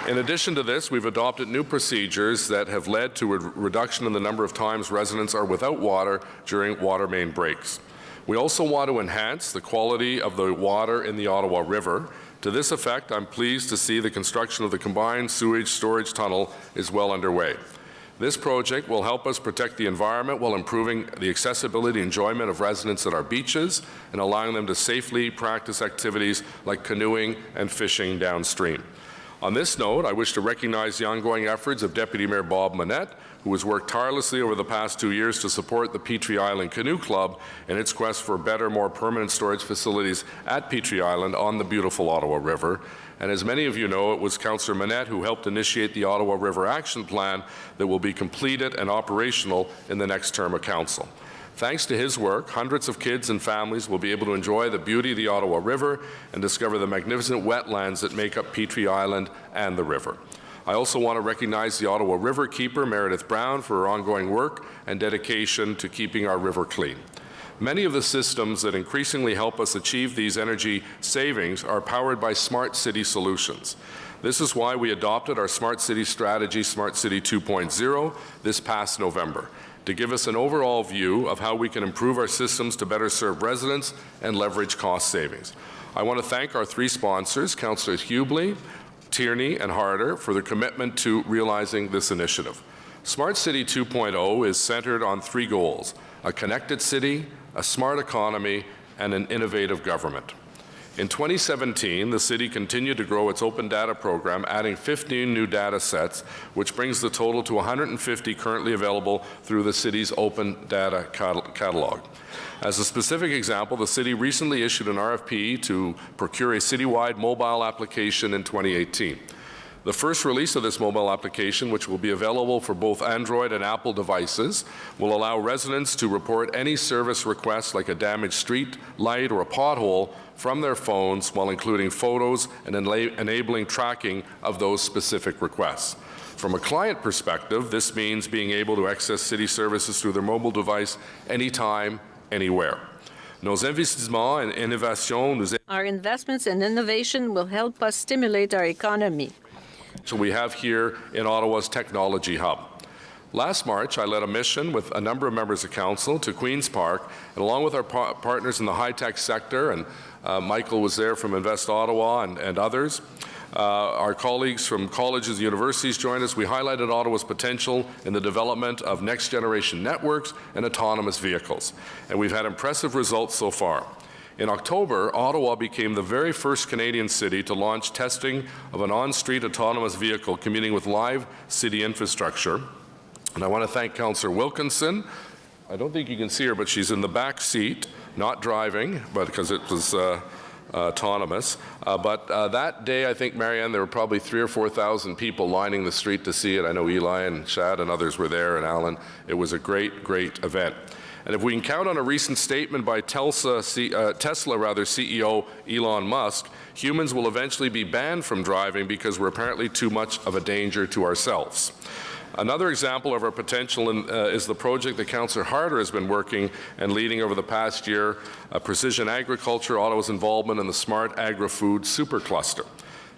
In addition to this, we've adopted new procedures that have led to a reduction in the number of times residents are without water during water main breaks. We also want to enhance the quality of the water in the Ottawa River. To this effect, I'm pleased to see the construction of the combined sewage storage tunnel is well underway. This project will help us protect the environment while improving the accessibility and enjoyment of residents at our beaches and allowing them to safely practice activities like canoeing and fishing downstream. On this note, I wish to recognize the ongoing efforts of Deputy Mayor Bob Monette, who has worked tirelessly over the past 2 years to support the Petrie Island Canoe Club in its quest for better, more permanent storage facilities at Petrie Island on the beautiful Ottawa River. And as many of you know, it was Councillor Monette who helped initiate the Ottawa River Action Plan that will be completed and operational in the next term of Council. Thanks to his work, hundreds of kids and families will be able to enjoy the beauty of the Ottawa River and discover the magnificent wetlands that make up Petrie Island and the river. I also want to recognize the Ottawa River Keeper, Meredith Brown, for her ongoing work and dedication to keeping our river clean. Many of the systems that increasingly help us achieve these energy savings are powered by smart city solutions. This is why we adopted our Smart City Strategy, Smart City 2.0, this past November, to give us an overall view of how we can improve our systems to better serve residents and leverage cost savings. I want to thank our 3 sponsors, Councillors Hubley, Tierney, and Harder, for their commitment to realizing this initiative. Smart City 2.0 is centered on 3 goals: a connected city, a smart economy, and an innovative government. In 2017, the city continued to grow its open data program, adding 15 new data sets, which brings the total to 150 currently available through the city's open data catalog. As a specific example, the city recently issued an RFP to procure a citywide mobile application in 2018. The first release of this mobile application, which will be available for both Android and Apple devices, will allow residents to report any service requests like a damaged street light or a pothole from their phones, while including photos and enabling tracking of those specific requests. From a client perspective, this means being able to access city services through their mobile device anytime, anywhere. Our investments in innovation will help us stimulate our economy. So we have here in Ottawa's Technology Hub. Last March, I led a mission with a number of members of council to Queen's Park, and along with our partners in the high-tech sector, and Michael was there from Invest Ottawa and others, our colleagues from colleges and universities joined us. We highlighted Ottawa's potential in the development of next-generation networks and autonomous vehicles, and we've had impressive results so far. In October, Ottawa became the very first Canadian city to launch testing of an on-street autonomous vehicle commuting with live city infrastructure. And I want to thank Councillor Wilkinson. I don't think you can see her, but she's in the back seat, not driving, but because it was autonomous. But that day, I think, Marianne, there were probably 3,000 or 4,000 people lining the street to see it. I know Eli and Shad and others were there, and Alan. It was a great, great event. And if we can count on a recent statement by Tesla CEO Elon Musk, humans will eventually be banned from driving because we're apparently too much of a danger to ourselves. Another example of our potential is the project that Councillor Harder has been working and leading over the past year, Precision Agriculture, Ottawa's involvement in the Smart Agri-Food Supercluster.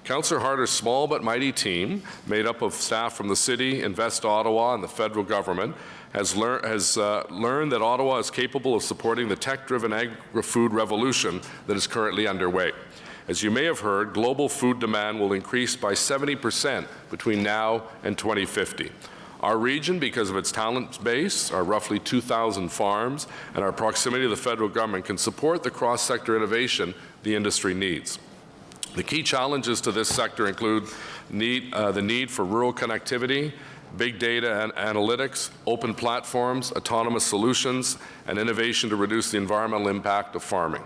Councillor Harder's small but mighty team, made up of staff from the city, Invest Ottawa, and the federal government, has learned that Ottawa is capable of supporting the tech-driven agri-food revolution that is currently underway. As you may have heard, global food demand will increase by 70% between now and 2050. Our region, because of its talent base, our roughly 2,000 farms, and our proximity to the federal government, can support the cross-sector innovation the industry needs. The key challenges to this sector include the need for rural connectivity, big data and analytics, open platforms, autonomous solutions, and innovation to reduce the environmental impact of farming.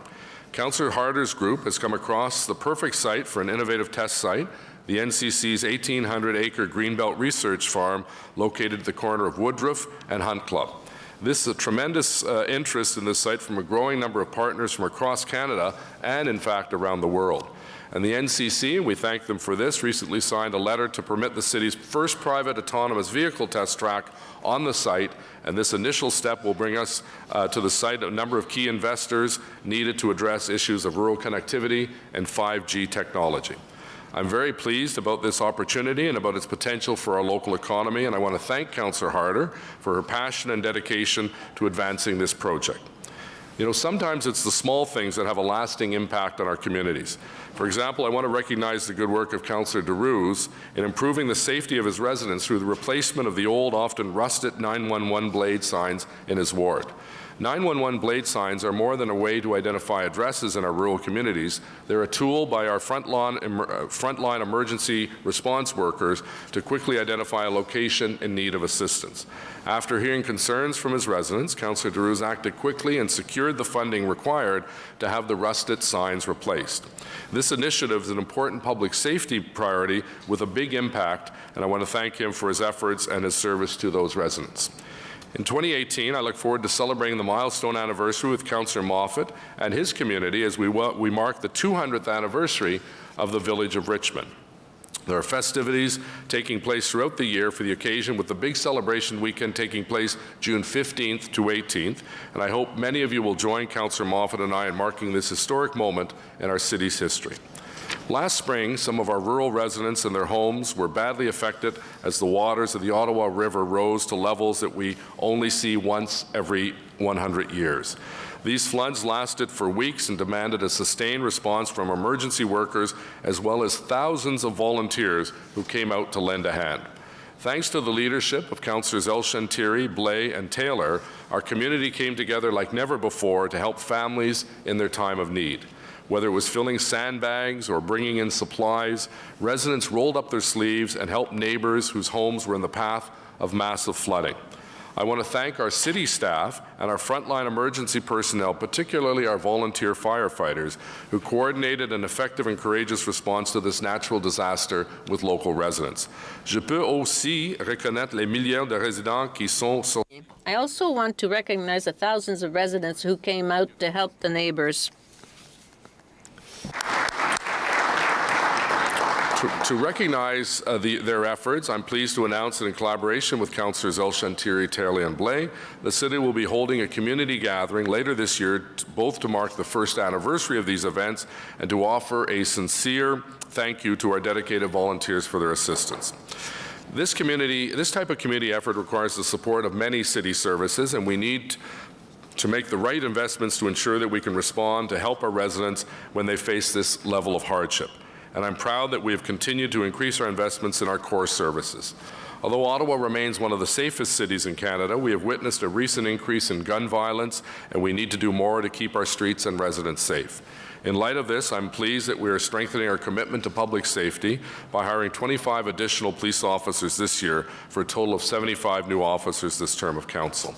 Councillor Harder's group has come across the perfect site for an innovative test site, the NCC's 1,800-acre Greenbelt Research Farm located at the corner of Woodruff and Hunt Club. This is a tremendous interest in this site from a growing number of partners from across Canada and, in fact, around the world. And the NCC, and we thank them for this, recently signed a letter to permit the city's first private autonomous vehicle test track on the site, and this initial step will bring us to the site a number of key investors needed to address issues of rural connectivity and 5G technology. I'm very pleased about this opportunity and about its potential for our local economy, and I want to thank Councillor Harder for her passion and dedication to advancing this project. You know, sometimes it's the small things that have a lasting impact on our communities. For example, I want to recognize the good work of Councillor DeRuse in improving the safety of his residents through the replacement of the old, often rusted 911 blade signs in his ward. 911 blade signs are more than a way to identify addresses in our rural communities. They're a tool by our frontline emergency response workers to quickly identify a location in need of assistance. After hearing concerns from his residents, Councillor DeRuse acted quickly and secured the funding required to have the rusted signs replaced. This initiative is an important public safety priority with a big impact, and I want to thank him for his efforts and his service to those residents. In 2018, I look forward to celebrating the milestone anniversary with Councillor Moffat and his community as we mark the 200th anniversary of the Village of Richmond. There are festivities taking place throughout the year for the occasion, with the big celebration weekend taking place June 15th to 18th, and I hope many of you will join Councillor Moffat and I in marking this historic moment in our city's history. Last spring, some of our rural residents and their homes were badly affected as the waters of the Ottawa River rose to levels that we only see once every 100 years. These floods lasted for weeks and demanded a sustained response from emergency workers as well as thousands of volunteers who came out to lend a hand. Thanks to the leadership of Councillors Elshantiri, Blais, and Taylor, our community came together like never before to help families in their time of need. Whether it was filling sandbags or bringing in supplies, residents rolled up their sleeves and helped neighbors whose homes were in the path of massive flooding. I want to thank our city staff and our frontline emergency personnel, particularly our volunteer firefighters, who coordinated an effective and courageous response to this natural disaster with local residents. Je peux aussi reconnaître les millions de résidents qui sont sur... I also want to recognize the thousands of residents who came out to help the neighbors. To recognize their efforts, I'm pleased to announce that in collaboration with Councillors El Shantiri, Terli, and Blais, the city will be holding a community gathering later this year, both to mark the first anniversary of these events and to offer a sincere thank you to our dedicated volunteers for their assistance. This type of community effort requires the support of many city services, and we need to make the right investments to ensure that we can respond to help our residents when they face this level of hardship. And I'm proud that we have continued to increase our investments in our core services. Although Ottawa remains one of the safest cities in Canada, we have witnessed a recent increase in gun violence, and we need to do more to keep our streets and residents safe. In light of this, I'm pleased that we are strengthening our commitment to public safety by hiring 25 additional police officers this year for a total of 75 new officers this term of council.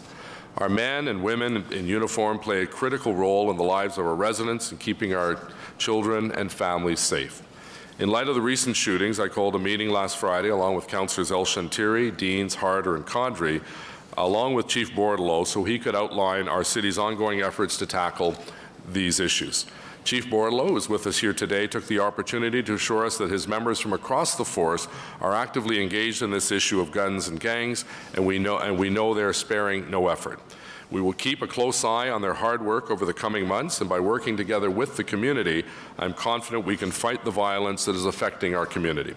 Our men and women in uniform play a critical role in the lives of our residents in keeping our children and families safe. In light of the recent shootings, I called a meeting last Friday along with Councillors El Shantiri, Deans, Harder, and Condrey, along with Chief Bordelot, so he could outline our city's ongoing efforts to tackle these issues. Chief Bordelot, who is with us here today, took the opportunity to assure us that his members from across the force are actively engaged in this issue of guns and gangs, and we know they are sparing no effort. We will keep a close eye on their hard work over the coming months, and by working together with the community, I'm confident we can fight the violence that is affecting our community.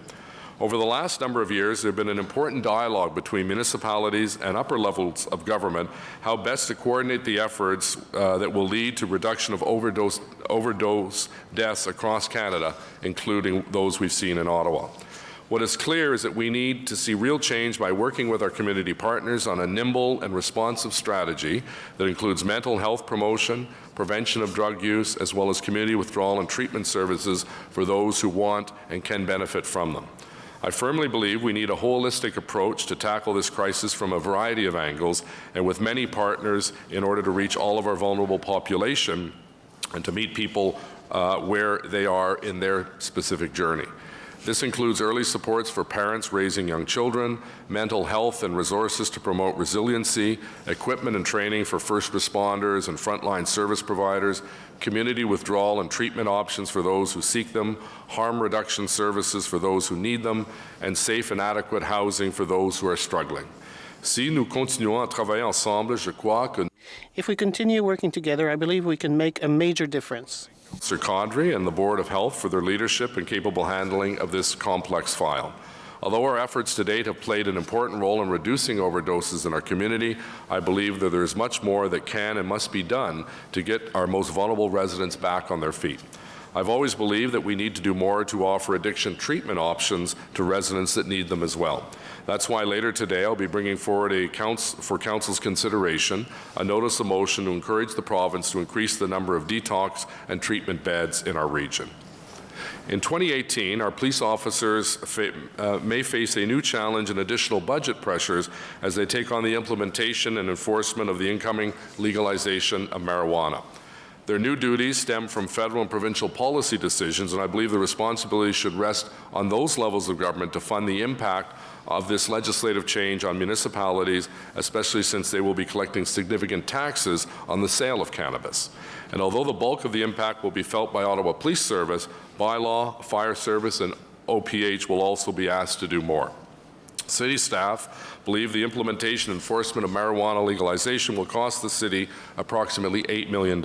Over the last number of years, there has been an important dialogue between municipalities and upper levels of government how best to coordinate the efforts that will lead to reduction of overdose deaths across Canada, including those we've seen in Ottawa. What is clear is that we need to see real change by working with our community partners on a nimble and responsive strategy that includes mental health promotion, prevention of drug use, as well as community withdrawal and treatment services for those who want and can benefit from them. I firmly believe we need a holistic approach to tackle this crisis from a variety of angles and with many partners in order to reach all of our vulnerable population and to meet people where they are in their specific journey. This includes early supports for parents raising young children, mental health and resources to promote resiliency, equipment and training for first responders and frontline service providers, community withdrawal and treatment options for those who seek them, harm reduction services for those who need them, and safe and adequate housing for those who are struggling. Si nous continuons à travailler ensemble, je crois que... If we continue working together, I believe we can make a major difference. Sir Condrey and the Board of Health for their leadership and capable handling of this complex file. Although our efforts to date have played an important role in reducing overdoses in our community, I believe that there is much more that can and must be done to get our most vulnerable residents back on their feet. I've always believed that we need to do more to offer addiction treatment options to residents that need them as well. That's why later today I'll be bringing forward for Council's consideration a notice of motion to encourage the province to increase the number of detox and treatment beds in our region. In 2018, our police officers may face a new challenge and additional budget pressures as they take on the implementation and enforcement of the incoming legalization of marijuana. Their new duties stem from federal and provincial policy decisions, and I believe the responsibility should rest on those levels of government to fund the impact of this legislative change on municipalities, especially since they will be collecting significant taxes on the sale of cannabis. And although the bulk of the impact will be felt by Ottawa Police Service, bylaw, fire service, and OPH will also be asked to do more. City staff believe the implementation and enforcement of marijuana legalization will cost the city approximately $8 million.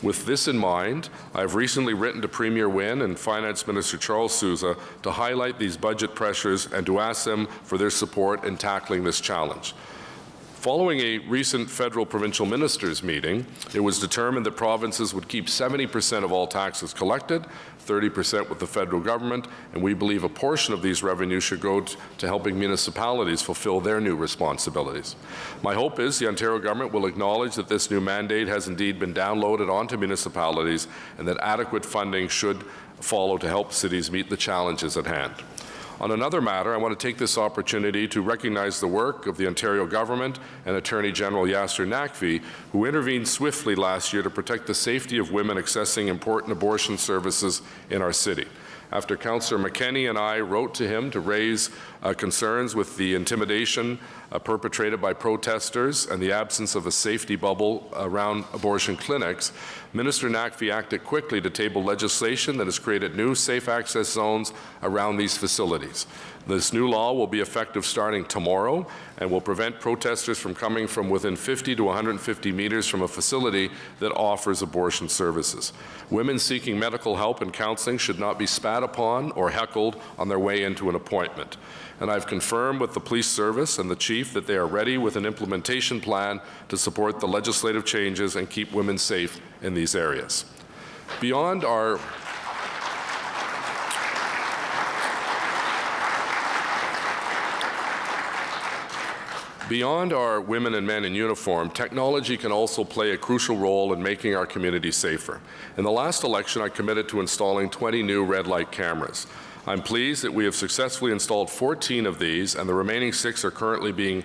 With this in mind, I've recently written to Premier Wynne and Finance Minister Charles Sousa to highlight these budget pressures and to ask them for their support in tackling this challenge. Following a recent federal-provincial ministers' meeting, it was determined that provinces would keep 70% of all taxes collected, 30% with the federal government, and we believe a portion of these revenues should go to helping municipalities fulfill their new responsibilities. My hope is the Ontario government will acknowledge that this new mandate has indeed been downloaded onto municipalities and that adequate funding should follow to help cities meet the challenges at hand. On another matter, I want to take this opportunity to recognize the work of the Ontario government and Attorney General Yasser Naqvi, who intervened swiftly last year to protect the safety of women accessing important abortion services in our city. After Councillor McKenney and I wrote to him to raise concerns with the intimidation perpetrated by protesters and the absence of a safety bubble around abortion clinics, Minister Naqvi acted quickly to table legislation that has created new safe access zones around these facilities. This new law will be effective starting tomorrow and will prevent protesters from coming from within 50 to 150 meters from a facility that offers abortion services. Women seeking medical help and counseling should not be spat upon or heckled on their way into an appointment. And I've confirmed with the police service and the chief that they are ready with an implementation plan to support the legislative changes and keep women safe in these areas. Beyond our women and men in uniform, technology can also play a crucial role in making our community safer. In the last election, I committed to installing 20 new red light cameras. I'm pleased that we have successfully installed 14 of these, and the remaining 6 are currently being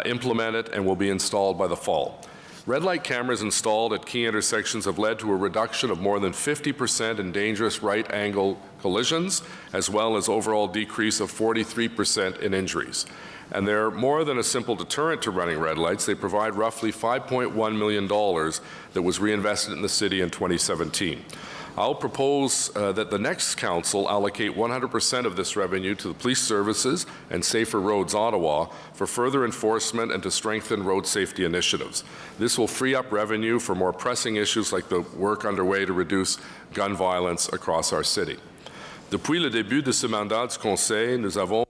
implemented and will be installed by the fall. Red light cameras installed at key intersections have led to a reduction of more than 50% in dangerous right-angle collisions, as well as overall decrease of 43% in injuries. And they're more than a simple deterrent to running red lights. They provide roughly $5.1 million that was reinvested in the city in 2017. I'll propose that the next council allocate 100% of this revenue to the police services and Safer Roads Ottawa for further enforcement and to strengthen road safety initiatives. This will free up revenue for more pressing issues like the work underway to reduce gun violence across our city. Depuis le début de ce mandat du Conseil, nous avons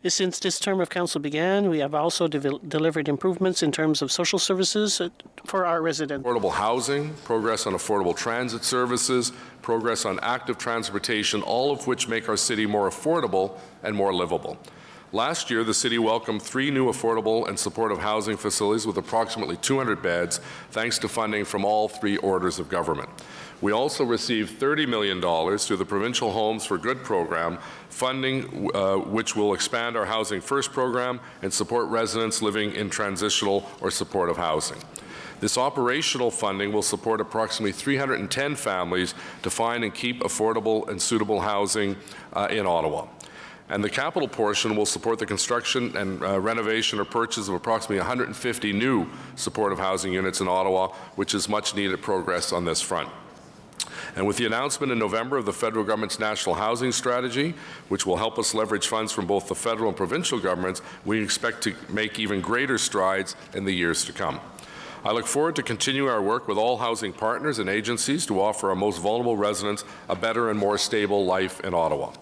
Since this term of council began, we have also delivered improvements in terms of social services for our residents. Affordable housing, progress on affordable transit services, progress on active transportation, all of which make our city more affordable and more livable. Last year, the city welcomed 3 new affordable and supportive housing facilities with approximately 200 beds, thanks to funding from all 3 orders of government. We also received $30 million through the Provincial Homes for Good program, funding which will expand our Housing First program and support residents living in transitional or supportive housing. This operational funding will support approximately 310 families to find and keep affordable and suitable housing in Ottawa. And the capital portion will support the construction and renovation or purchase of approximately 150 new supportive housing units in Ottawa, which is much needed progress on this front. And with the announcement in November of the federal government's national housing strategy, which will help us leverage funds from both the federal and provincial governments, we expect to make even greater strides in the years to come. I look forward to continuing our work with all housing partners and agencies to offer our most vulnerable residents a better and more stable life in Ottawa.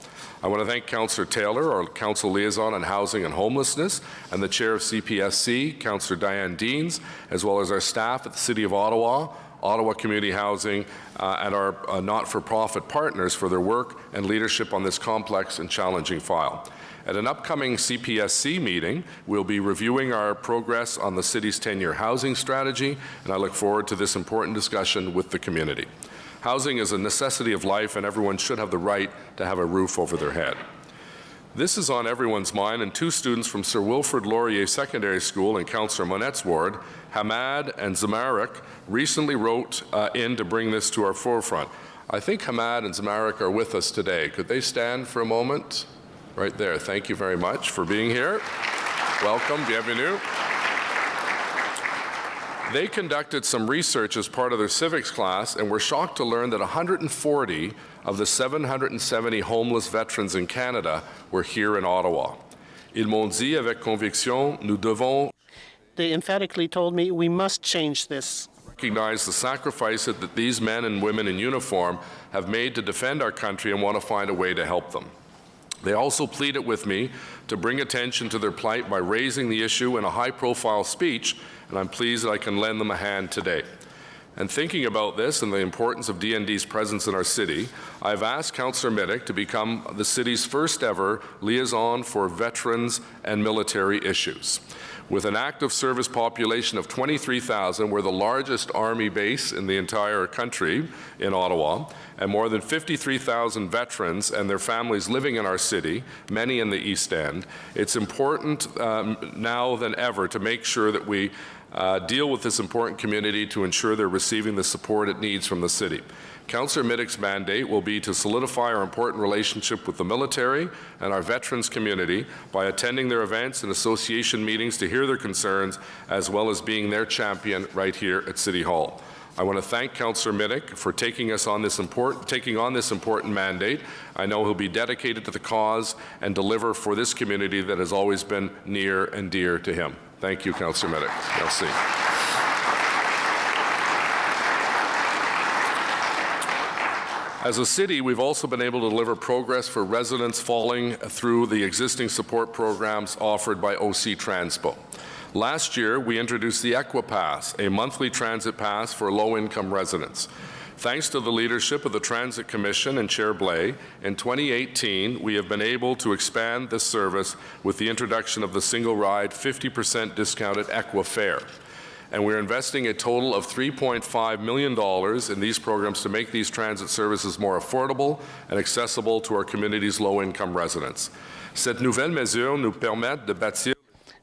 I want to thank Councillor Taylor, our Council Liaison on Housing and Homelessness, and the Chair of CPSC, Councillor Diane Deans, as well as our staff at the City of Ottawa, Ottawa Community Housing, and our not-for-profit partners for their work and leadership on this complex and challenging file. At an upcoming CPSC meeting, we'll be reviewing our progress on the city's 10-year housing strategy, and I look forward to this important discussion with the community. Housing is a necessity of life, and everyone should have the right to have a roof over their head. This is on everyone's mind, and 2 students from Sir Wilfrid Laurier Secondary School in Councillor Monette's ward, Hamad and Zamarik, recently wrote in to bring this to our forefront. I think Hamad and Zamarik are with us today. Could they stand for a moment? Right there. Thank you very much for being here. Welcome. Bienvenue. They conducted some research as part of their civics class and were shocked to learn that 140 of the 770 homeless veterans in Canada were here in Ottawa. Ils m'ont dit avec conviction, nous devons They emphatically told me we must change this. recognize the sacrifices that these men and women in uniform have made to defend our country and want to find a way to help them. They also pleaded with me to bring attention to their plight by raising the issue in a high-profile speech, and I'm pleased that I can lend them a hand today. And thinking about this and the importance of DND's presence in our city, I've asked Councillor Middick to become the city's first ever liaison for veterans and military issues. With an active service population of 23,000, we're the largest Army base in the entire country in Ottawa, and more than 53,000 veterans and their families living in our city, many in the East End. It's important now than ever to make sure that we deal with this important community to ensure they're receiving the support it needs from the city. Councillor Middick's mandate will be to solidify our important relationship with the military and our veterans community by attending their events and association meetings to hear their concerns, as well as being their champion right here at City Hall. I want to thank Councillor Middick for taking on this important mandate. I know he'll be dedicated to the cause and deliver for this community that has always been near and dear to him. Thank you, Councillor Middick. Merci. As a city, we've also been able to deliver progress for residents falling through the existing support programs offered by OC Transpo. Last year, we introduced the EquiPass, a monthly transit pass for low-income residents. Thanks to the leadership of the Transit Commission and Chair Blais, in 2018, we have been able to expand this service with the introduction of the single-ride 50% discounted EquiFare. And we're investing a total of $3.5 million in these programs to make these transit services more affordable and accessible to our community's low-income residents. Cette nouvelle mesure nous permet de bâtir.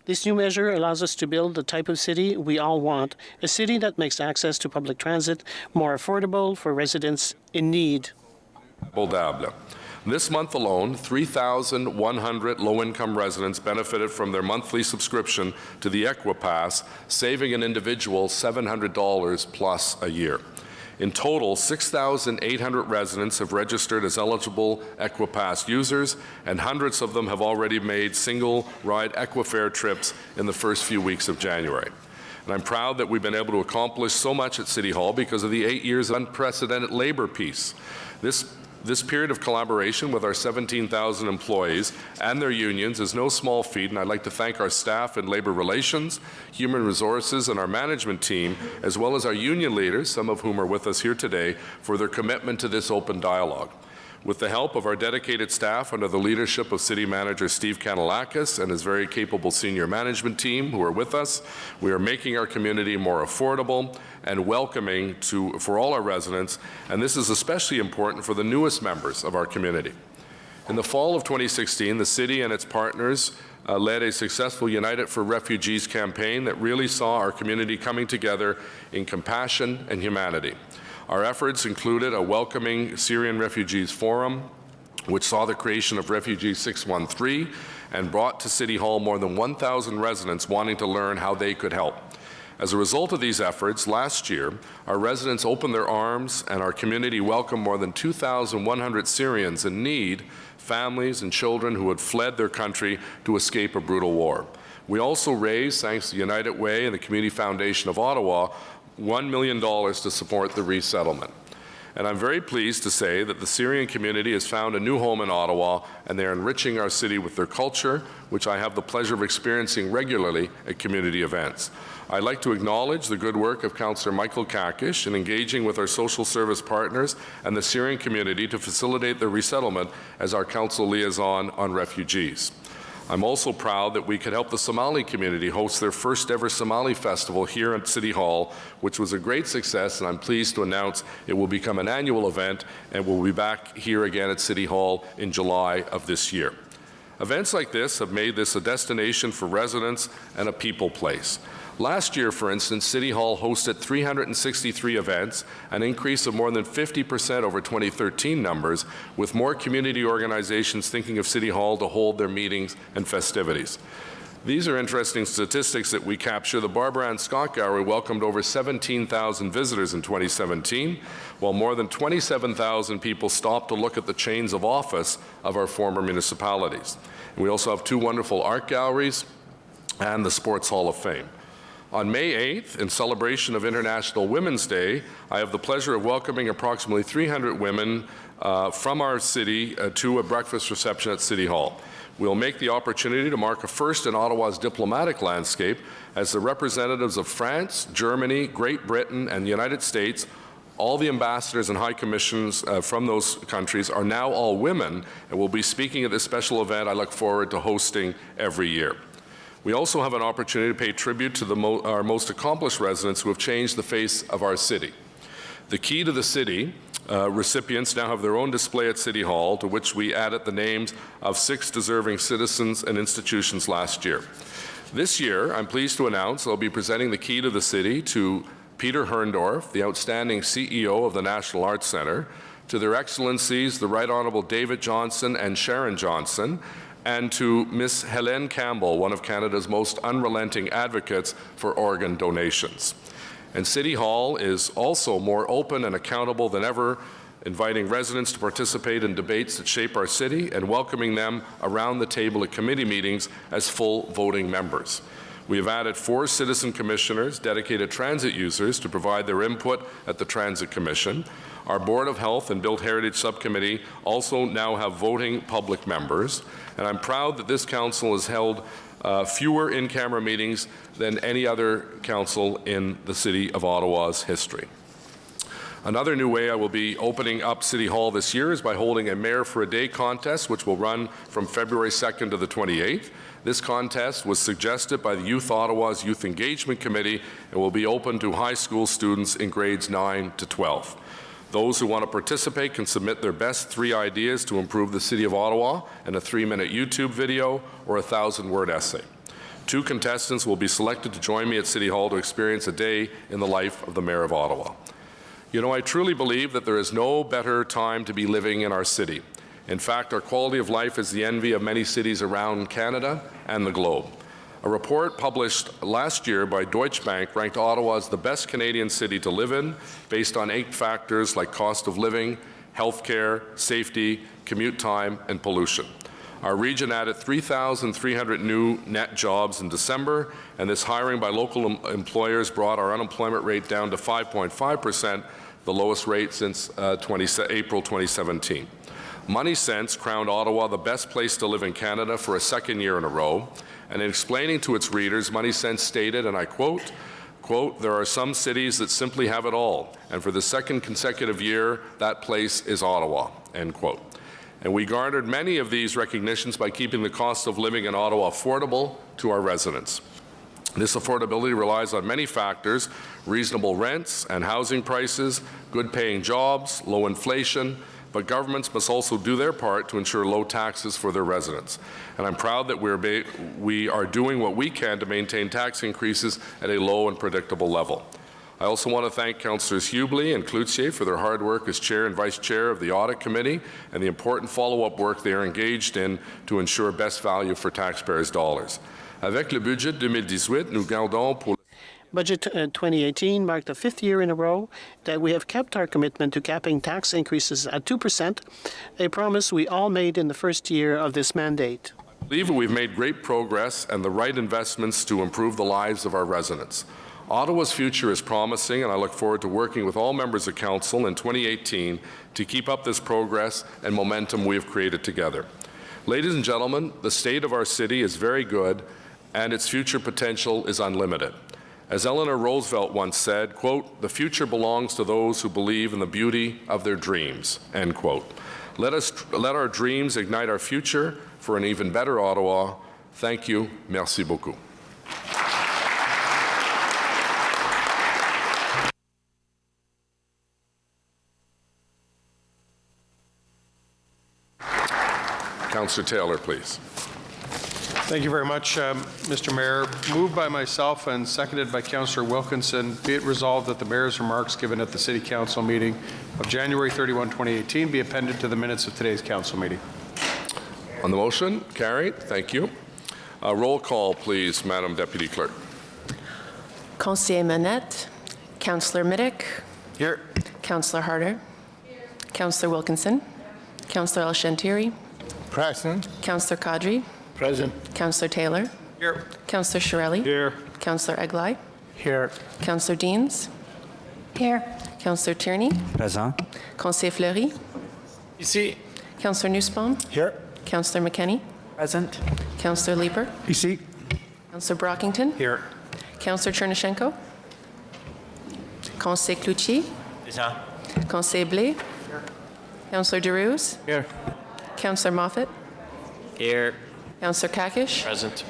This new measure allows us to build the type of city we all want, a city that makes access to public transit more affordable for residents in need. This month alone, 3,100 low-income residents benefited from their monthly subscription to the EquiPass, saving an individual $700 plus a year. In total, 6,800 residents have registered as eligible EquiPass users, and hundreds of them have already made single-ride EquiFare trips in the first few weeks of January. And I'm proud that we've been able to accomplish so much at City Hall because of the 8 years of unprecedented labor peace. This period of collaboration with our 17,000 employees and their unions is no small feat, and I'd like to thank our staff in Labour Relations, Human Resources, and our management team, as well as our union leaders, some of whom are with us here today, for their commitment to this open dialogue. With the help of our dedicated staff under the leadership of City Manager Steve Kanalakis and his very capable senior management team who are with us, we are making our community more affordable and welcoming for all our residents, and this is especially important for the newest members of our community. In the fall of 2016, the city and its partners led a successful United for Refugees campaign that really saw our community coming together in compassion and humanity. Our efforts included a welcoming Syrian Refugees Forum, which saw the creation of Refugee 613 and brought to City Hall more than 1,000 residents wanting to learn how they could help. As a result of these efforts, last year, our residents opened their arms and our community welcomed more than 2,100 Syrians in need, families and children who had fled their country to escape a brutal war. We also raised, thanks to United Way and the Community Foundation of Ottawa, $1 million to support the resettlement. And I'm very pleased to say that the Syrian community has found a new home in Ottawa, and they're enriching our city with their culture, which I have the pleasure of experiencing regularly at community events. I'd like to acknowledge the good work of Councillor Michael Kakish in engaging with our social service partners and the Syrian community to facilitate their resettlement as our council liaison on refugees. I'm also proud that we could help the Somali community host their first ever Somali festival here at City Hall, which was a great success, and I'm pleased to announce it will become an annual event and we'll be back here again at City Hall in July of this year. Events like this have made this a destination for residents and a people place. Last year, for instance, City Hall hosted 363 events, an increase of more than 50% over 2013 numbers, with more community organizations thinking of City Hall to hold their meetings and festivities. These are interesting statistics that we capture. The Barbara Ann Scott Gallery welcomed over 17,000 visitors in 2017, while more than 27,000 people stopped to look at the chains of office of our former municipalities. And we also have two wonderful art galleries and the Sports Hall of Fame. On May 8th, in celebration of International Women's Day, I have the pleasure of welcoming approximately 300 women from our city to a breakfast reception at City Hall. We'll make the opportunity to mark a first in Ottawa's diplomatic landscape as the representatives of France, Germany, Great Britain, and the United States, all the ambassadors and high commissions from those countries are now all women and will be speaking at this special event I look forward to hosting every year. We also have an opportunity to pay tribute to our most accomplished residents who have changed the face of our city. The Key to the City recipients now have their own display at City Hall, to which we added the names of 6 deserving citizens and institutions last year. This year, I'm pleased to announce I'll be presenting the Key to the City to Peter Herndorf, the outstanding CEO of the National Arts Centre, to Their Excellencies the Right Honourable David Johnson and Sharon Johnson, and to Miss Helene Campbell, one of Canada's most unrelenting advocates for organ donations. And City Hall is also more open and accountable than ever, inviting residents to participate in debates that shape our city and welcoming them around the table at committee meetings as full voting members. We have added 4 citizen commissioners, dedicated transit users, to provide their input at the Transit Commission. Our Board of Health and Built Heritage Subcommittee also now have voting public members, and I'm proud that this council has held fewer in-camera meetings than any other council in the City of Ottawa's history. Another new way I will be opening up City Hall this year is by holding a Mayor for a Day contest, which will run from February 2nd to the 28th. This contest was suggested by the Youth Ottawa's Youth Engagement Committee and will be open to high school students in grades 9 to 12. Those who want to participate can submit their best 3 ideas to improve the City of Ottawa in a 3-minute YouTube video or a 1,000-word essay. 2 contestants will be selected to join me at City Hall to experience a day in the life of the Mayor of Ottawa. You know, I truly believe that there is no better time to be living in our city. In fact, our quality of life is the envy of many cities around Canada and the globe. A report published last year by Deutsche Bank ranked Ottawa as the best Canadian city to live in, based on 8 factors like cost of living, healthcare, safety, commute time, and pollution. Our region added 3,300 new net jobs in December, and this hiring by local employers brought our unemployment rate down to 5.5%, the lowest rate since April 2017. Money Sense crowned Ottawa the best place to live in Canada for a 2nd year in a row, and in explaining to its readers, Money Sense stated, and I quote, "There are some cities that simply have it all, and for the 2nd consecutive year, that place is Ottawa," end quote. And we garnered many of these recognitions by keeping the cost of living in Ottawa affordable to our residents. This affordability relies on many factors: reasonable rents and housing prices, good-paying jobs, low inflation, but governments must also do their part to ensure low taxes for their residents. And I'm proud that we are doing what we can to maintain tax increases at a low and predictable level. I also want to thank Councillors Hubley and Cloutier for their hard work as Chair and Vice Chair of the Audit Committee and the important follow-up work they are engaged in to ensure best value for taxpayers' dollars. Avec le budget 2018, nous gardons pour Budget 2018 marked the 5th year in a row that we have kept our commitment to capping tax increases at 2%, a promise we all made in the first year of this mandate. I believe we've made great progress and the right investments to improve the lives of our residents. Ottawa's future is promising, and I look forward to working with all members of Council in 2018 to keep up this progress and momentum we have created together. Ladies and gentlemen, the state of our city is very good, and its future potential is unlimited. As Eleanor Roosevelt once said, quote, "The future belongs to those who believe in the beauty of their dreams," end quote. Let our dreams ignite our future for an even better Ottawa. Thank you. Merci beaucoup. Councillor Taylor, please. Thank you very much, Mr. Mayor. Moved by myself and seconded by Councillor Wilkinson, be it resolved that the Mayor's remarks given at the City Council meeting of January 31, 2018 be appended to the minutes of today's Council meeting. On the motion, carried. Thank you. Roll call, please, Madam Deputy Clerk. Conseiller Manette. Councillor Middick. Here. Councillor Harder. Here. Councillor Wilkinson. Councillor El-Shantiri. Present. Councillor Kadri. Present. Councillor Taylor. Here. Councillor Shirelli. Here. Councillor Eglai. Here. Councillor Deans. Here. Councillor Tierney. Présent. Conseiller Fleury. Ici. Councillor Nussbaum. Here. Councillor McKenney. Present. Councillor Leeper. Ici. Councillor Brockington. Here. Councillor Chernyshenko. Conseiller Cloutier. Présent. Conseiller Blais. Councillor DeRose. Here. Councillor Moffat. Here. Councillor Kakish. Present.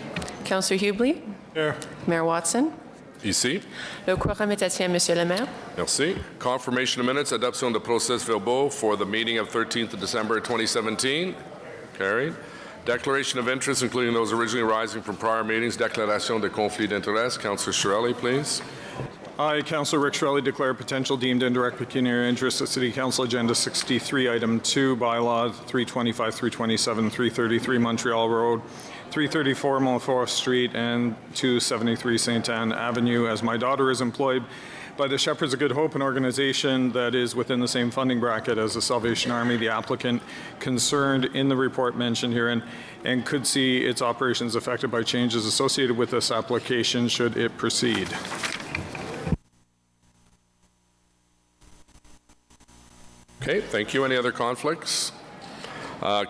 Councillor Hubley. Here. Mayor Watson. Ici. Le quorum est atteint, Monsieur le maire. Merci. Confirmation of minutes, adoption de procès-verbaux for the meeting of 13th of December 2017. Carried. Declaration of interest, including those originally arising from prior meetings. Déclaration de conflit d'intérêt. Councillor Shirelli, please. I, Councillor Rick Shirelli, declare potential deemed indirect pecuniary interest at City Council Agenda 63, Item 2, Bylaw 325, 327, 333 Montreal Road, 334 Montfort Street, and 273 St. Anne Avenue, as my daughter is employed by the Shepherds of Good Hope, an organization that is within the same funding bracket as the Salvation Army. The applicant concerned in the report mentioned herein and could see its operations affected by changes associated with this application should it proceed. Okay, thank you. Any other conflicts?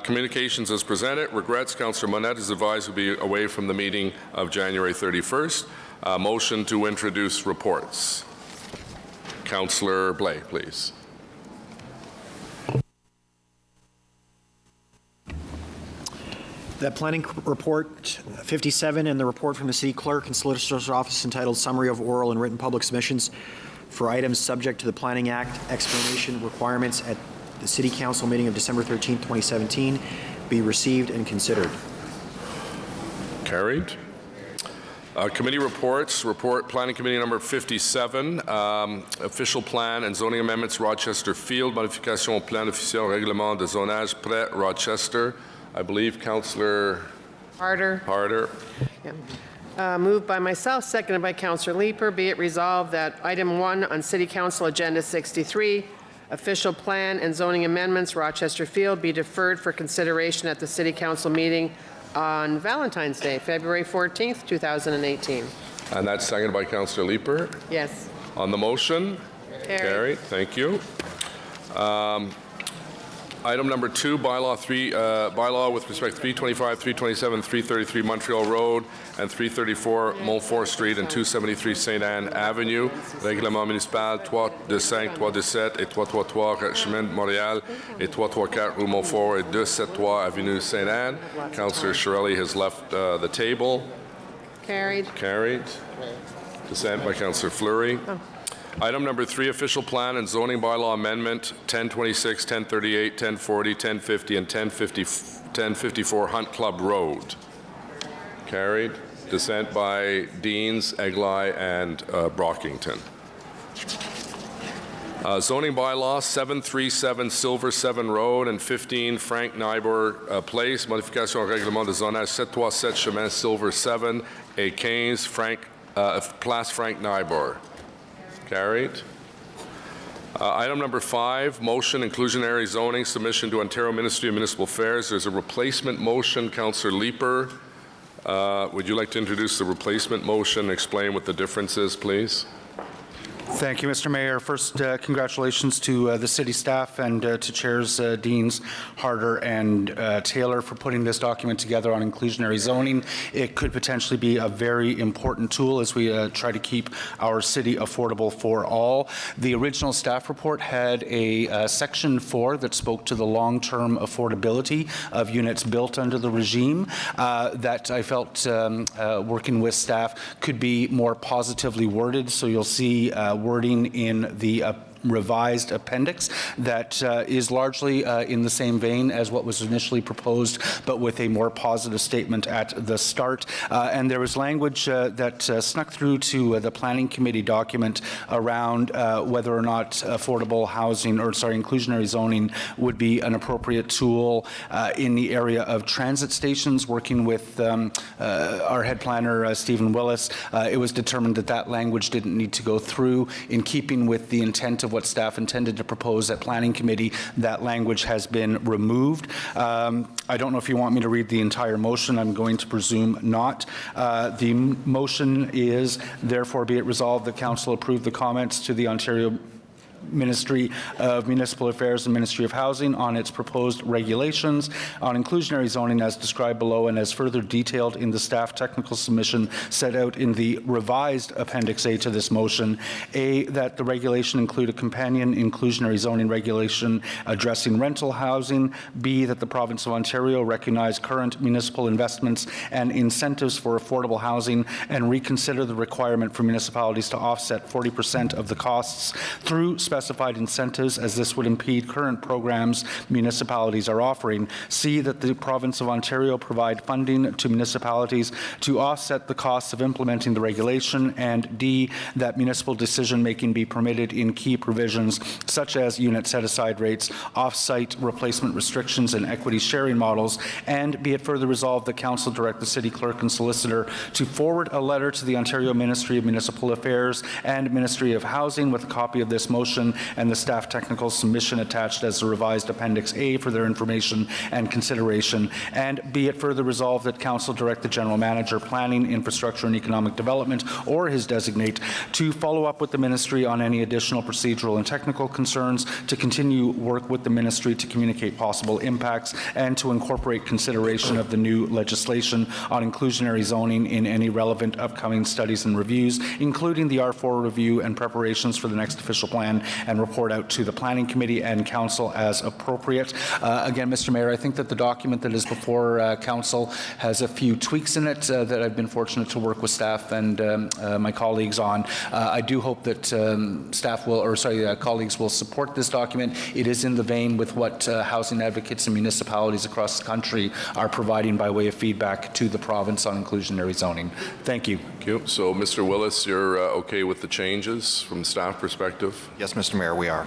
Communications as presented. Regrets, Councillor Monette is advised to be away from the meeting of January 31st. Motion to introduce reports. Councillor Blais, please. The planning report 57 and the report from the city clerk and solicitor's office entitled Summary of Oral and Written Public Submissions for items subject to the Planning Act explanation requirements at the City Council meeting of December 13, 2017 be received and considered. Carried. Committee reports. Report Planning Committee number 57, official plan and zoning amendments Rochester Field, modification au plan officiel règlement de zonage près Rochester. I believe Councillor Harder. Moved by myself, seconded by Councillor Leeper. Be it resolved that item 1 on City Council Agenda 63, official plan and zoning amendments Rochester Field, be deferred for consideration at the City Council meeting on Valentine's Day, February 14th, 2018. And that's seconded by Councillor Leeper. Yes. On the motion? Carried. Thank you. Item number 2, bylaw with respect to 325, 327, 333 Montreal Road, and 334 Montfort Street and 273 St. Anne Avenue. Règlement municipal 325, 327 et 333 Chemin de Montréal et 334 Rue Montfort et 273 Avenue St. Anne. Councillor Shirelli has left the table. Carried. Carried. Dissent by Councillor Fleury. Item number 3, official plan and zoning bylaw amendment 1026, 1038, 1040, 1050, and 1054 Hunt Club Road. Carried. Dissent by Deans, Eglai, and Brockington. Zoning bylaw 737 Silver 7 Road and 15 Frank Niebuhr Place. Modification au règlement de zonage 737 Chemin Silver 7 et 15 Place Frank Niebuhr. Carried. Item number 5, motion inclusionary zoning submission to Ontario Ministry of Municipal Affairs. There's a replacement motion. Councillor Leeper, would you like to introduce the replacement motion and explain what the difference is, please? Thank you, Mr. Mayor. First, congratulations to the city staff and to Chairs Deans, Harder, and Taylor for putting this document together on inclusionary zoning. It could potentially be a very important tool as we try to keep our city affordable for all. The original staff report had a section 4 that spoke to the long-term affordability of units built under the regime that I felt working with staff could be more positively worded. So you'll see wording in the revised appendix that is largely in the same vein as what was initially proposed, but with a more positive statement at the start. And there was language that snuck through to the Planning Committee document around whether or not affordable housing, or inclusionary zoning would be an appropriate tool in the area of transit stations. Working with our head planner, Stephen Willis, it was determined that that language didn't need to go through, in keeping with the intent of of what staff intended to propose at Planning Committee, that language has been removed. I don't know if you want me to read the entire motion. I'm going to presume not. The motion is, therefore be it resolved that Council approve the comments to the Ontario Ministry of Municipal Affairs and Ministry of Housing on its proposed regulations on inclusionary zoning as described below and as further detailed in the staff technical submission set out in the revised Appendix A to this motion. A, that the regulation include a companion inclusionary zoning regulation addressing rental housing. B, that the Province of Ontario recognize current municipal investments and incentives for affordable housing and reconsider the requirement for municipalities to offset 40% of the costs through specified incentives, as this would impede current programs municipalities are offering. C, that the Province of Ontario provide funding to municipalities to offset the costs of implementing the regulation. And D, that municipal decision-making be permitted in key provisions such as unit set-aside rates, off-site replacement restrictions, and equity sharing models. And be it further resolved that Council direct the City Clerk and Solicitor to forward a letter to the Ontario Ministry of Municipal Affairs and Ministry of Housing with a copy of this motion and the staff technical submission attached as the revised Appendix A for their information and consideration. And be it further resolved that Council direct the General Manager, Planning, Infrastructure and Economic Development or his designate to follow up with the Ministry on any additional procedural and technical concerns, to continue work with the Ministry to communicate possible impacts, and to incorporate consideration of the new legislation on inclusionary zoning in any relevant upcoming studies and reviews, including the R4 review and preparations for the next official plan, and report out to the Planning Committee and Council as appropriate. Again, Mr. Mayor, I think that the document that is before Council has a few tweaks in it that I've been fortunate to work with staff and my colleagues on. I do hope that colleagues will support this document. It is in the vein with what housing advocates and municipalities across the country are providing by way of feedback to the province on inclusionary zoning. Thank you. Thank you. So, Mr. Willis, you're okay with the changes from the staff perspective? Yes, Mr. Mayor, we are.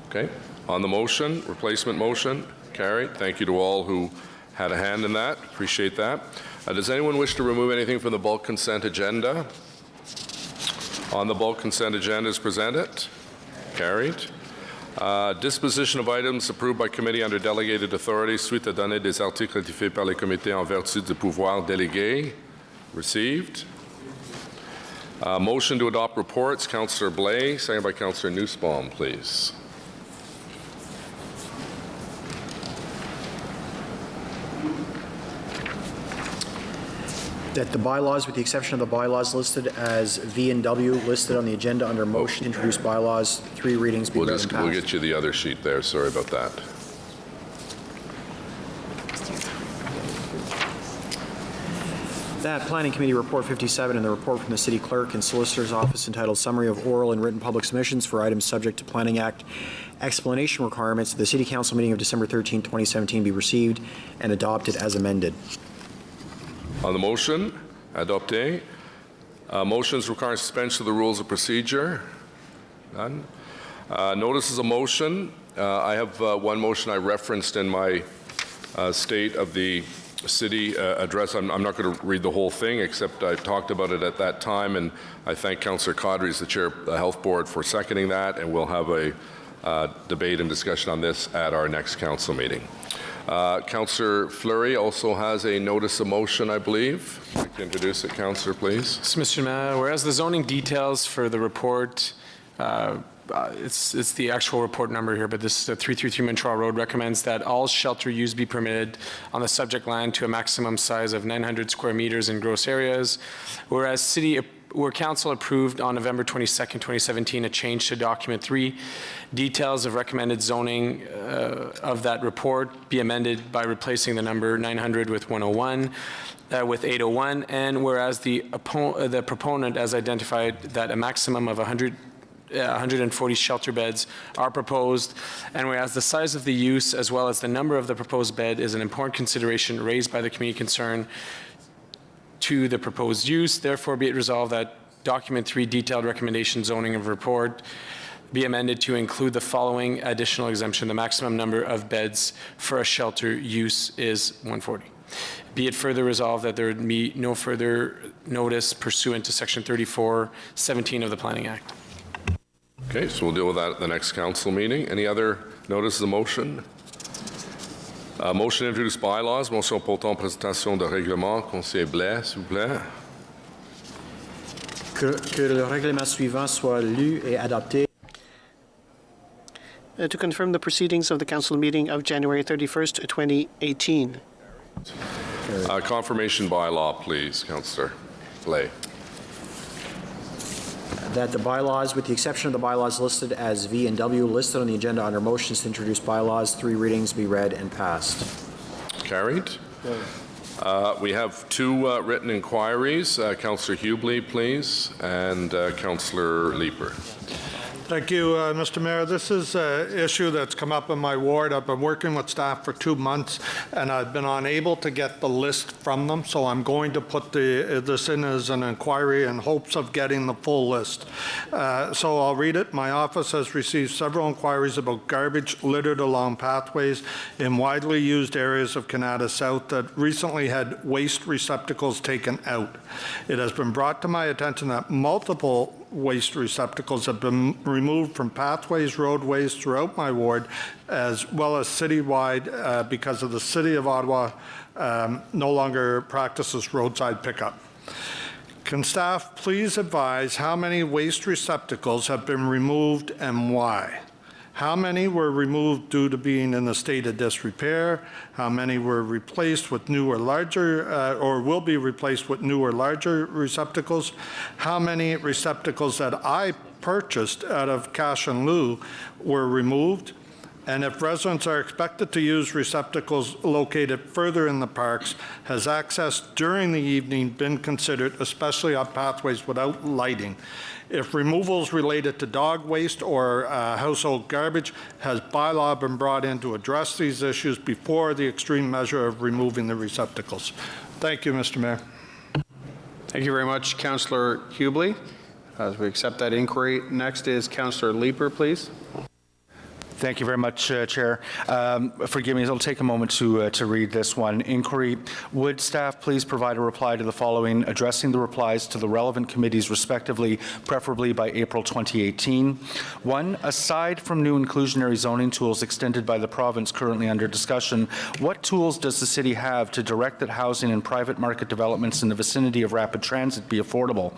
Okay. On the motion, replacement motion, carried. Thank you to all who had a hand in that. Appreciate that. Does anyone wish to remove anything from the bulk consent agenda? On the bulk consent agenda as presented, carried. Disposition of items approved by committee under delegated authority suite à donner des articles ratifiés par les comités en vertu du pouvoir délégué, received. Motion to adopt reports, Councillor Blais, seconded by Councillor Nussbaum, please. That the bylaws, with the exception of the bylaws listed as V and W listed on the agenda under motion, introduced bylaws, 3 readings be read and passed. We'll get you the other sheet there. Sorry about that. That Planning Committee Report 57 and the report from the City Clerk and Solicitor's Office entitled Summary of Oral and Written Public Submissions for Items Subject to Planning Act Explanation Requirements of the City Council meeting of December 13, 2017 be received and adopted as amended. On the motion, adopté. Motions requiring suspension of the rules of procedure. None. Notices of motion. I have one motion I referenced in my state of the city address. I'm not going to read the whole thing, except I talked about it at that time, and I thank Councillor Caudry, as the chair of the Health Board, for seconding that, and we'll have a debate and discussion on this at our next council meeting. Councillor Fleury also has a notice of motion, I believe. I'd like to introduce it, Councillor, please. Yes, Mr. Mayor, whereas the zoning details for the report, it's the actual report number here, but this is 333 Montreal Road, recommends that all shelter use be permitted on the subject land to a maximum size of 900 square meters in gross areas, whereas where Council approved on November 22nd, 2017, a change to document 3. Details of recommended zoning of that report be amended by replacing the number 900 with 101, with 801, and whereas the proponent has identified that a maximum of 140 shelter beds are proposed, and whereas the size of the use as well as the number of the proposed bed is an important consideration raised by the community concern to the proposed use, therefore be it resolved that document 3 detailed recommendation zoning of report be amended to include the following additional exemption. The maximum number of beds for a shelter use is 140. Be it further resolved that there would be no further notice pursuant to section 3417 of the Planning Act. Okay, so we'll deal with that at the next council meeting. Any other notice of the motion? Motion to introduce bylaws. Motion portant présentation de règlement. Conseiller Blais, s'il vous plaît. Que le règlement suivant soit lu et adopté. To confirm the proceedings of the council meeting of January 31st, 2018. Confirmation bylaw, please, Councillor Blais. That the bylaws, with the exception of the bylaws listed as V and W listed on the agenda under motions to introduce bylaws, 3 readings be read and passed. Carried. We have 2 written inquiries. Councillor Hubley, please, and Councillor Leeper. Thank you, Mr. Mayor. This is an issue that's come up in my ward. I've been working with staff for 2 months, and I've been unable to get the list from them, so I'm going to put this in as an inquiry in hopes of getting the full list. So I'll read it. My office has received several inquiries about garbage littered along pathways in widely used areas of Canada South that recently had waste receptacles taken out. It has been brought to my attention that multiple waste receptacles have been removed from pathways, roadways throughout my ward, as well as citywide, because of the City of Ottawa no longer practices roadside pickup. Can staff please advise how many waste receptacles have been removed and why? How many were removed due to being in a state of disrepair? How many were replaced with newer, larger, or will be replaced with newer, larger receptacles? How many receptacles that I purchased out of cash in lieu were removed? And if residents are expected to use receptacles located further in the parks, has access during the evening been considered, especially on pathways without lighting? If removals related to dog waste or household garbage, has bylaw been brought in to address these issues before the extreme measure of removing the receptacles? Thank you, Mr. Mayor. Thank you very much, Councillor Hubley. As we accept that inquiry, next is Councillor Leeper, please. Thank you very much, Chair. Forgive me, it'll take a moment to read this one. Inquiry, would staff please provide a reply to the following, addressing the replies to the relevant committees respectively, preferably by April 2018. 1, aside from new inclusionary zoning tools extended by the province currently under discussion, what tools does the city have to direct that housing and private market developments in the vicinity of rapid transit be affordable?